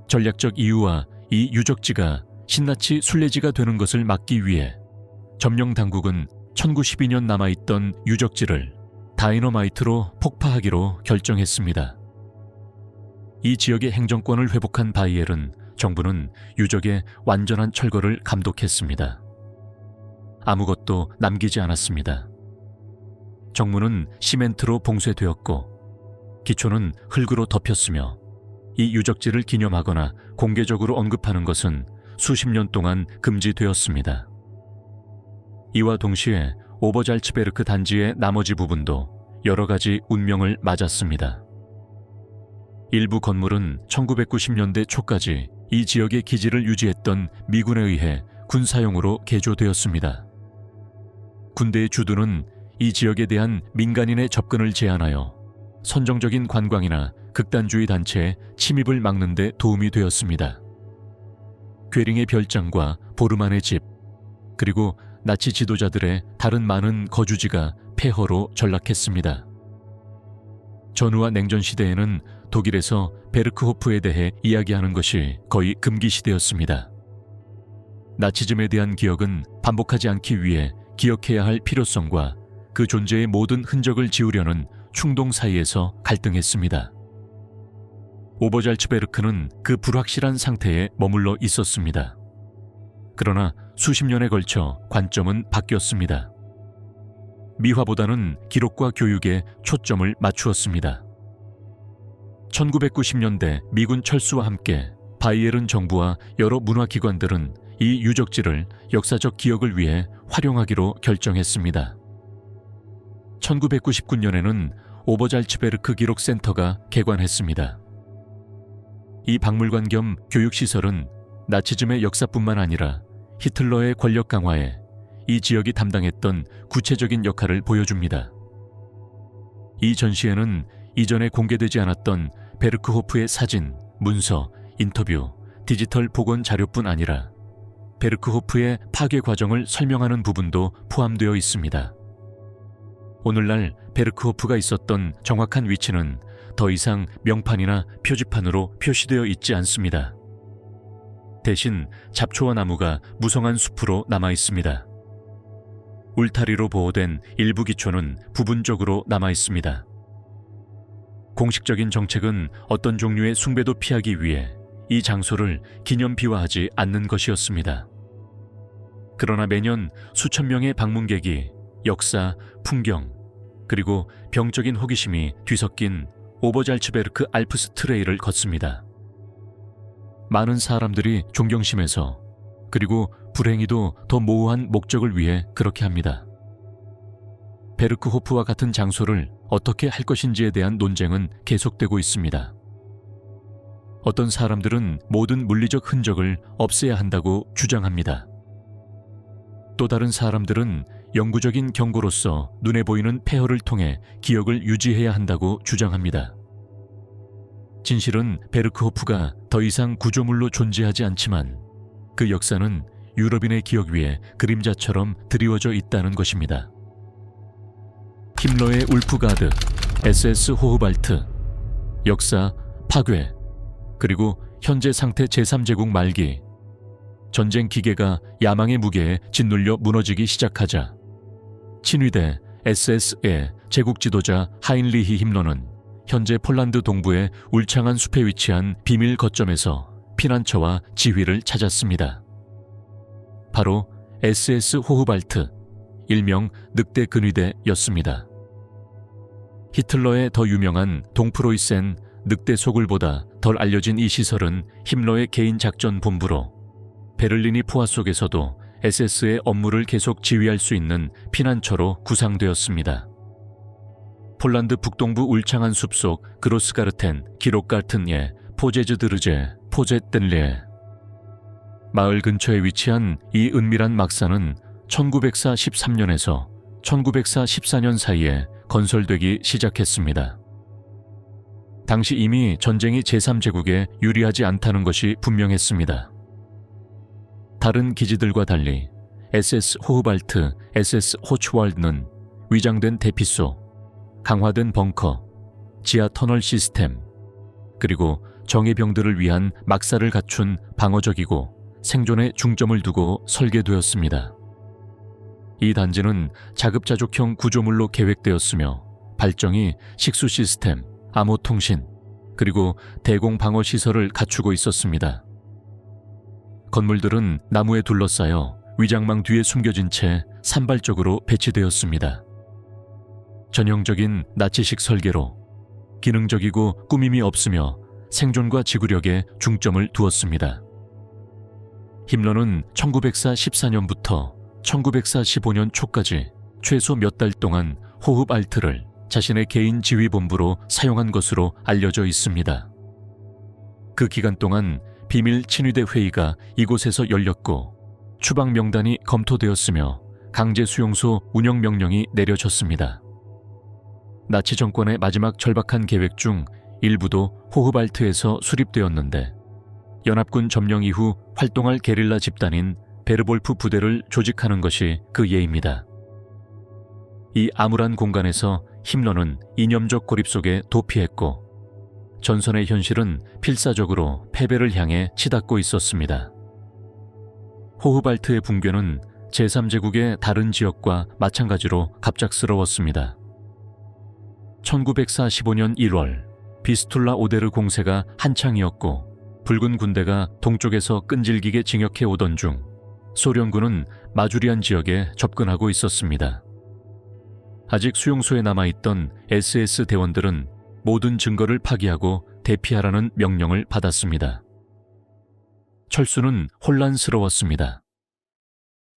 전략적 이유와 이 유적지가 신나치 순례지가 되는 것을 막기 위해 점령 당국은 1912년 남아있던 유적지를 다이너마이트로 폭파하기로 결정했습니다. 이 지역의 행정권을 회복한 바이엘은 정부는 유적의 완전한 철거를 감독했습니다. 아무것도 남기지 않았습니다. 정문은 시멘트로 봉쇄되었고 기초는 흙으로 덮였으며 이 유적지를 기념하거나 공개적으로 언급하는 것은 수십 년 동안 금지되었습니다. 이와 동시에 오버잘츠베르크 단지의 나머지 부분도 여러 가지 운명을 맞았습니다. 일부 건물은 1990년대 초까지 이 지역의 기지를 유지했던 미군에 의해 군사용으로 개조되었습니다. 군대의 주둔은 이 지역에 대한 민간인의 접근을 제한하여 선정적인 관광이나 극단주의 단체의 침입을 막는 데 도움이 되었습니다. 괴링의 별장과 보르만의 집, 그리고 나치 지도자들의 다른 많은 거주지가 폐허로 전락했습니다. 전후와 냉전 시대에는 독일에서 베르크호프에 대해 이야기하는 것이 거의 금기시되었습니다. 나치즘에 대한 기억은 반복하지 않기 위해 기억해야 할 필요성과 그 존재의 모든 흔적을 지우려는 충동 사이에서 갈등했습니다. 오버잘츠베르크는 그 불확실한 상태에 머물러 있었습니다. 그러나 수십 년에 걸쳐 관점은 바뀌었습니다. 미화보다는 기록과 교육에 초점을 맞추었습니다. 1990년대 미군 철수와 함께 바이에른 정부와 여러 문화기관들은 이 유적지를 역사적 기억을 위해 활용하기로 결정했습니다. 1999년에는 오버잘츠베르크 기록센터가 개관했습니다. 이 박물관 겸 교육시설은 나치즘의 역사뿐만 아니라 히틀러의 권력 강화에 이 지역이 담당했던 구체적인 역할을 보여줍니다. 이 전시회는 이전에 공개되지 않았던 베르크호프의 사진, 문서, 인터뷰, 디지털 복원 자료뿐 아니라 베르크호프의 파괴 과정을 설명하는 부분도 포함되어 있습니다. 오늘날 베르크호프가 있었던 정확한 위치는 더 이상 명판이나 표지판으로 표시되어 있지 않습니다. 대신 잡초와 나무가 무성한 숲으로 남아 있습니다. 울타리로 보호된 일부 기초는 부분적으로 남아 있습니다. 공식적인 정책은 어떤 종류의 숭배도 피하기 위해 이 장소를 기념비화하지 않는 것이었습니다. 그러나 매년 수천 명의 방문객이 역사, 풍경, 그리고 병적인 호기심이 뒤섞인 오버잘츠베르크 알프스 트레일을 걷습니다. 많은 사람들이 존경심에서 그리고 불행히도 더 모호한 목적을 위해 그렇게 합니다. 베르크호프와 같은 장소를 어떻게 할 것인지에 대한 논쟁은 계속되고 있습니다. 어떤 사람들은 모든 물리적 흔적을 없애야 한다고 주장합니다. 또 다른 사람들은 영구적인 경고로서 눈에 보이는 폐허를 통해 기억을 유지해야 한다고 주장합니다. 진실은 베르크호프가 더 이상 구조물로 존재하지 않지만 그 역사는 유럽인의 기억 위에 그림자처럼 드리워져 있다는 것입니다. 힘러의 울프가드, SS 호흐발트, 역사, 파괴, 그리고 현재 상태 제3제국 말기, 전쟁 기계가 야망의 무게에 짓눌려 무너지기 시작하자 친위대 SS의 제국 지도자 하인리히 힘러는 현재 폴란드 동부의 울창한 숲에 위치한 비밀 거점에서 피난처와 지휘를 찾았습니다. 바로 SS 호흐발트, 일명 늑대 근위대였습니다. 히틀러의 더 유명한 동프로이센 늑대 소굴보다 덜 알려진 이 시설은 힘러의 개인 작전 본부로 베를린이 포화 속에서도 SS의 업무를 계속 지휘할 수 있는 피난처로 구상되었습니다. 폴란드 북동부 울창한 숲속 그로스가르텐 기록가르튼의 포제즈드르제 포제텐레 마을 근처에 위치한 이 은밀한 막사는 1904 13년에서 1904 14년 사이에 건설되기 시작했습니다. 당시 이미 전쟁이 제3제국에 유리하지 않다는 것이 분명했습니다. 다른 기지들과 달리 SS 호흐발트, SS 호츠왈드는 위장된 대피소, 강화된 벙커, 지하 터널 시스템, 그리고 정예병들을 위한 막사를 갖춘 방어적이고 생존에 중점을 두고 설계되었습니다. 이 단지는 자급자족형 구조물로 계획되었으며 발정이 식수 시스템, 암호 통신, 그리고 대공 방어 시설을 갖추고 있었습니다. 건물들은 나무에 둘러싸여 위장망 뒤에 숨겨진 채 산발적으로 배치되었습니다. 전형적인 나치식 설계로 기능적이고 꾸밈이 없으며 생존과 지구력에 중점을 두었습니다. 힘러는 1904 14년부터 1904 15년 초까지 최소 몇 달 동안 호흡알트를 자신의 개인 지휘본부로 사용한 것으로 알려져 있습니다. 그 기간 동안 비밀 친위대 회의가 이곳에서 열렸고 추방 명단이 검토되었으며 강제 수용소 운영 명령이 내려졌습니다. 나치 정권의 마지막 절박한 계획 중 일부도 호흐발트에서 수립되었는데 연합군 점령 이후 활동할 게릴라 집단인 베르볼프 부대를 조직하는 것이 그 예입니다. 이 암울한 공간에서 힘러는 이념적 고립 속에 도피했고 전선의 현실은 필사적으로 패배를 향해 치닫고 있었습니다. 호흐발트의 붕괴는 제3제국의 다른 지역과 마찬가지로 갑작스러웠습니다. 1945년 1월 비스툴라 오데르 공세가 한창이었고 붉은 군대가 동쪽에서 끈질기게 진격해 오던 중 소련군은 마주리안 지역에 접근하고 있었습니다. 아직 수용소에 남아있던 SS 대원들은 모든 증거를 파기하고 대피하라는 명령을 받았습니다. 철수는 혼란스러웠습니다.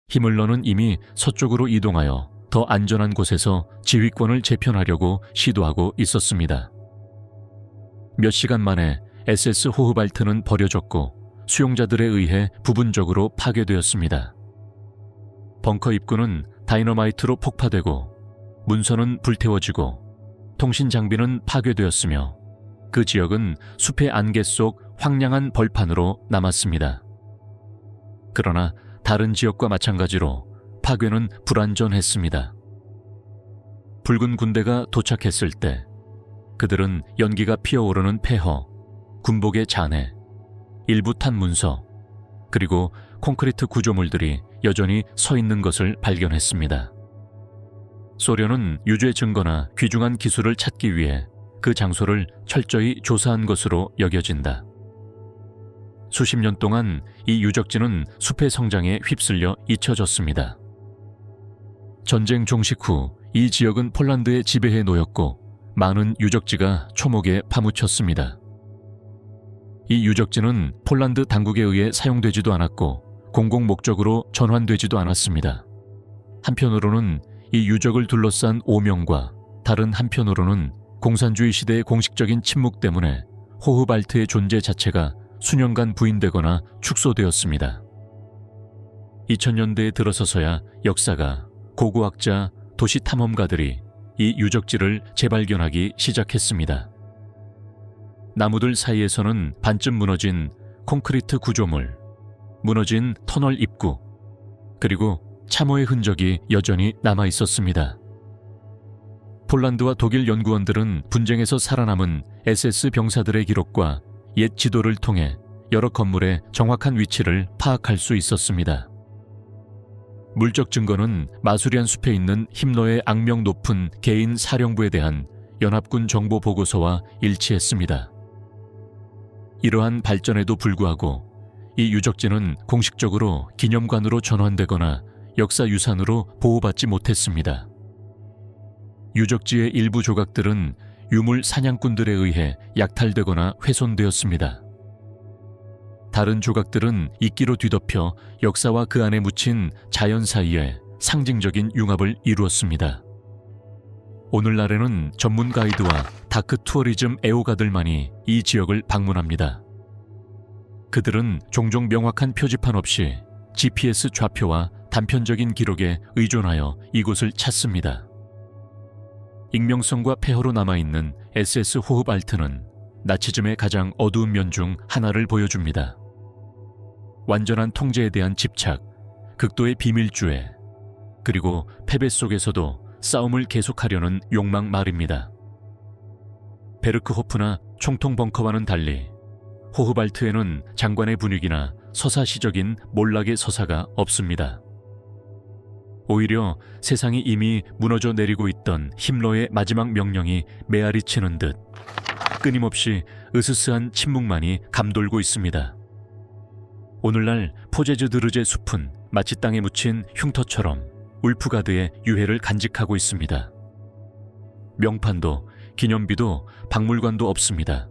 히물러는 이미 서쪽으로 이동하여 더 안전한 곳에서 지휘권을 재편하려고 시도하고 있었습니다. 몇 시간 만에 SS 호흐발트는 버려졌고 수용자들에 의해 부분적으로 파괴되었습니다. 벙커 입구는 다이너마이트로 폭파되고 문서는 불태워지고 통신 장비는 파괴되었으며 그 지역은 숲의 안개 속 황량한 벌판으로 남았습니다. 그러나 다른 지역과 마찬가지로 파괴는 불완전했습니다. 붉은 군대가 도착했을 때 그들은 연기가 피어오르는 폐허, 군복의 잔해, 일부 탄 문서, 그리고 콘크리트 구조물들이 여전히 서 있는 것을 발견했습니다. 소련은 유죄 증거나 귀중한 기술을 찾기 위해 그 장소를 철저히 조사한 것으로 여겨진다. 수십 년 동안 이 유적지는 숲의 성장에 휩쓸려 잊혀졌습니다. 전쟁 종식 후 이 지역은 폴란드에 지배해 놓였고 많은 유적지가 초목에 파묻혔습니다. 이 유적지는 폴란드 당국에 의해 사용되지도 않았고 공공 목적으로 전환되지도 않았습니다. 한편으로는 이 유적을 둘러싼 오명과 다른 한편으로는 공산주의 시대의 공식적인 침묵 때문에 호흐발트의 존재 자체가 수년간 부인되거나 축소되었습니다. 2000년대에 들어서서야 역사가, 고고학자, 도시 탐험가들이 이 유적지를 재발견하기 시작했습니다. 나무들 사이에서는 반쯤 무너진 콘크리트 구조물, 무너진 터널 입구, 그리고 참호의 흔적이 여전히 남아 있었습니다. 폴란드와 독일 연구원들은 분쟁에서 살아남은 SS 병사들의 기록과 옛 지도를 통해 여러 건물의 정확한 위치를 파악할 수 있었습니다. 물적 증거는 마수리안 숲에 있는 힘러의 악명 높은 개인 사령부에 대한 연합군 정보 보고서와 일치했습니다. 이러한 발전에도 불구하고 이 유적지는 공식적으로 기념관으로 전환되거나 역사유산으로 보호받지 못했습니다. 유적지의 일부 조각들은 유물 사냥꾼들에 의해 약탈되거나 훼손되었습니다. 다른 조각들은 이끼로 뒤덮여 역사와 그 안에 묻힌 자연 사이에 상징적인 융합을 이루었습니다. 오늘날에는 전문 가이드와 다크 투어리즘 애호가들만이 이 지역을 방문합니다. 그들은 종종 명확한 표지판 없이 GPS 좌표와 단편적인 기록에 의존하여 이곳을 찾습니다. 익명성과 폐허로 남아있는 SS 호흐발트는 나치즘의 가장 어두운 면 중 하나를 보여줍니다. 완전한 통제에 대한 집착, 극도의 비밀주의, 그리고 패배 속에서도 싸움을 계속하려는 욕망 말입니다. 베르크호프나 총통 벙커와는 달리 호흐발트에는 장관의 분위기나 서사시적인 몰락의 서사가 없습니다. 오히려 세상이 이미 무너져 내리고 있던 힘러의 마지막 명령이 메아리 치는 듯 끊임없이 으스스한 침묵만이 감돌고 있습니다. 오늘날 포제즈드르제 숲은 마치 땅에 묻힌 흉터처럼 울프가드의 유해를 간직하고 있습니다. 명판도 기념비도 박물관도 없습니다.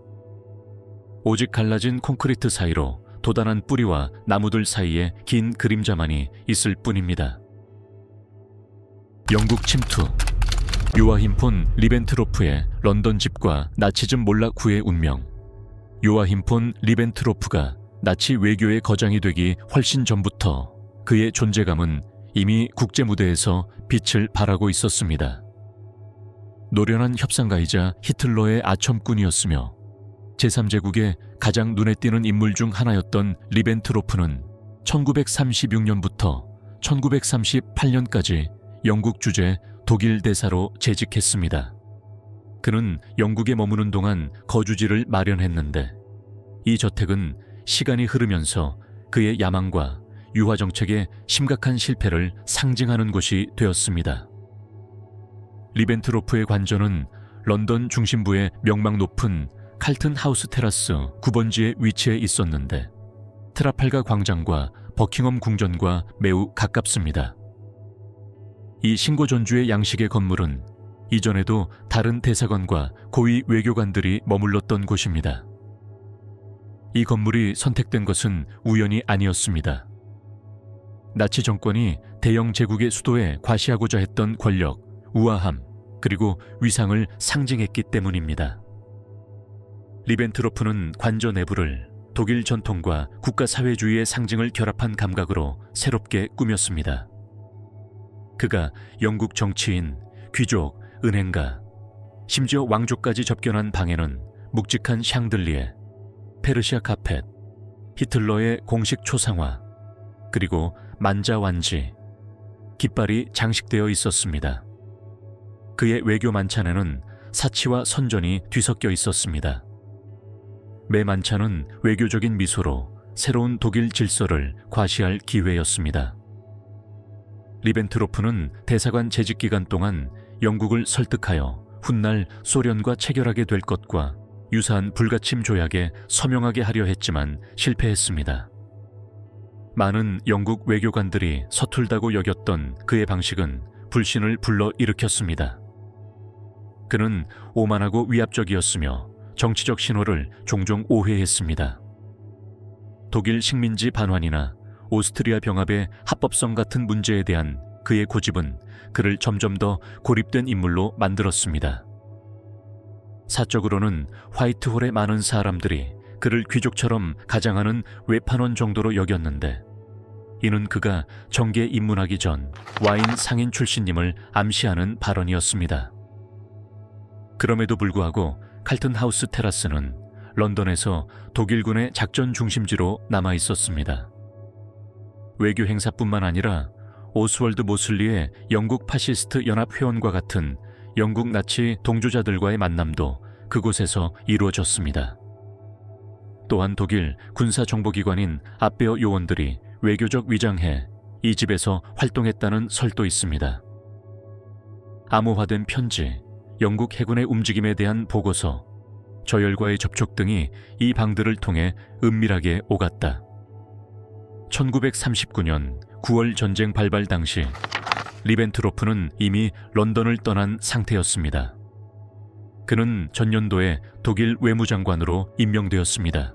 오직 갈라진 콘크리트 사이로 도단한 뿌리와 나무들 사이에 긴 그림자만이 있을 뿐입니다. 영국 침투, 요아힘 폰 리벤트로프의 런던 집과 나치즘 몰락 후의 운명. 요아힘 폰 리벤트로프가 나치 외교의 거장이 되기 훨씬 전부터 그의 존재감은 이미 국제무대에서 빛을 발하고 있었습니다. 노련한 협상가이자 히틀러의 아첨꾼이었으며 제3제국의 가장 눈에 띄는 인물 중 하나였던 리벤트로프는 1936년부터 1938년까지 영국 주재 독일 대사로 재직했습니다. 그는 영국에 머무는 동안 거주지를 마련했는데 이 저택은 시간이 흐르면서 그의 야망과 유화 정책의 심각한 실패를 상징하는 곳이 되었습니다. 리벤트로프의 관저는 런던 중심부의 명망 높은 칼튼 하우스 테라스 9번지에 위치해 있었는데 트라팔가 광장과 버킹엄 궁전과 매우 가깝습니다. 이 신고전주의 양식의 건물은 이전에도 다른 대사관과 고위 외교관들이 머물렀던 곳입니다. 이 건물이 선택된 것은 우연이 아니었습니다. 나치 정권이 대영 제국의 수도에 과시하고자 했던 권력, 우아함, 그리고 위상을 상징했기 때문입니다. 리벤트로프는 관저 내부를 독일 전통과 국가사회주의의 상징을 결합한 감각으로 새롭게 꾸몄습니다. 그가 영국 정치인, 귀족, 은행가, 심지어 왕족까지 접견한 방에는 묵직한 샹들리에, 페르시아 카펫, 히틀러의 공식 초상화, 그리고 만자완지, 깃발이 장식되어 있었습니다. 그의 외교 만찬에는 사치와 선전이 뒤섞여 있었습니다. 매 만찬은 외교적인 미소로 새로운 독일 질서를 과시할 기회였습니다. 리벤트로프는 대사관 재직 기간 동안 영국을 설득하여 훗날 소련과 체결하게 될 것과 유사한 불가침 조약에 서명하게 하려 했지만 실패했습니다. 많은 영국 외교관들이 서툴다고 여겼던 그의 방식은 불신을 불러일으켰습니다. 그는 오만하고 위압적이었으며 정치적 신호를 종종 오해했습니다. 독일 식민지 반환이나 오스트리아 병합의 합법성 같은 문제에 대한 그의 고집은 그를 점점 더 고립된 인물로 만들었습니다. 사적으로는 화이트홀의 많은 사람들이 그를 귀족처럼 가장하는 외판원 정도로 여겼는데 이는 그가 정계에 입문하기 전 와인 상인 출신임을 암시하는 발언이었습니다. 그럼에도 불구하고 칼튼 하우스 테라스는 런던에서 독일군의 작전 중심지로 남아 있었습니다. 외교 행사뿐만 아니라 오스월드 모슬리의 영국 파시스트 연합 회원과 같은 영국 나치 동조자들과의 만남도 그곳에서 이루어졌습니다. 또한 독일 군사정보기관인 아베어 요원들이 외교적 위장해 이 집에서 활동했다는 설도 있습니다. 암호화된 편지, 영국 해군의 움직임에 대한 보고서, 저열과의 접촉 등이 이 방들을 통해 은밀하게 오갔다. 1939년 9월 전쟁 발발 당시 리벤트로프는 이미 런던을 떠난 상태였습니다. 그는 전년도에 독일 외무장관으로 임명되었습니다.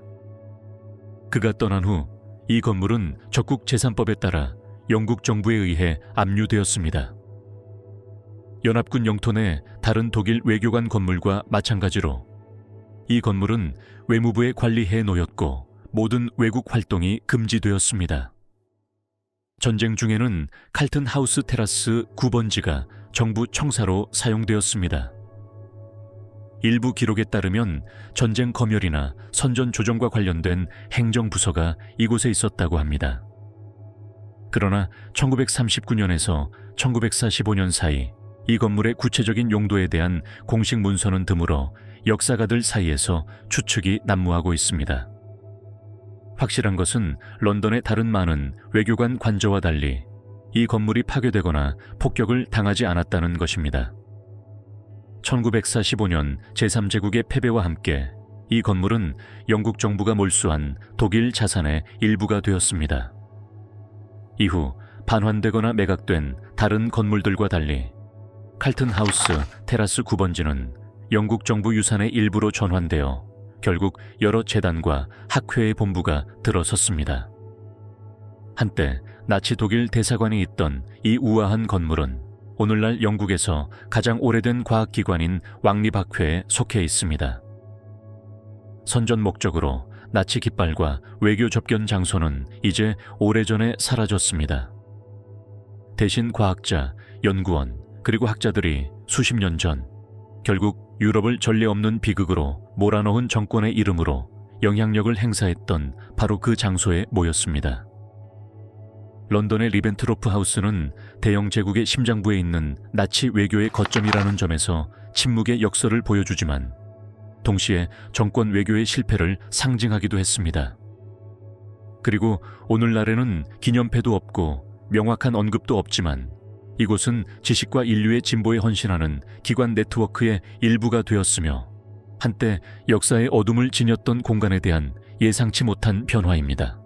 그가 떠난 후 이 건물은 적국 재산법에 따라 영국 정부에 의해 압류되었습니다. 연합군 영토 내 다른 독일 외교관 건물과 마찬가지로 이 건물은 외무부에 관리해 놓였고 모든 외국 활동이 금지되었습니다. 전쟁 중에는 칼튼 하우스 테라스 9번지가 정부 청사로 사용되었습니다. 일부 기록에 따르면 전쟁 검열이나 선전 조정과 관련된 행정부서가 이곳에 있었다고 합니다. 그러나 1939년에서 1945년 사이 이 건물의 구체적인 용도에 대한 공식 문서는 드물어 역사가들 사이에서 추측이 난무하고 있습니다. 확실한 것은 런던의 다른 많은 외교관 관저와 달리 이 건물이 파괴되거나 폭격을 당하지 않았다는 것입니다. 1945년 제3제국의 패배와 함께 이 건물은 영국 정부가 몰수한 독일 자산의 일부가 되었습니다. 이후 반환되거나 매각된 다른 건물들과 달리 칼튼 하우스 테라스 9번지는 영국 정부 유산의 일부로 전환되어 결국 여러 재단과 학회의 본부가 들어섰습니다. 한때 나치 독일 대사관이 있던 이 우아한 건물은 오늘날 영국에서 가장 오래된 과학기관인 왕립학회에 속해 있습니다. 선전 목적으로 나치 깃발과 외교 접견 장소는 이제 오래전에 사라졌습니다. 대신 과학자, 연구원, 그리고 학자들이 수십 년 전 결국 유럽을 전례 없는 비극으로 몰아넣은 정권의 이름으로 영향력을 행사했던 바로 그 장소에 모였습니다. 런던의 리벤트로프 하우스는 대영 제국의 심장부에 있는 나치 외교의 거점이라는 점에서 침묵의 역설을 보여주지만 동시에 정권 외교의 실패를 상징하기도 했습니다. 그리고 오늘날에는 기념패도 없고 명확한 언급도 없지만 이곳은 지식과 인류의 진보에 헌신하는 기관 네트워크의 일부가 되었으며 한때 역사의 어둠을 지녔던 공간에 대한 예상치 못한 변화입니다.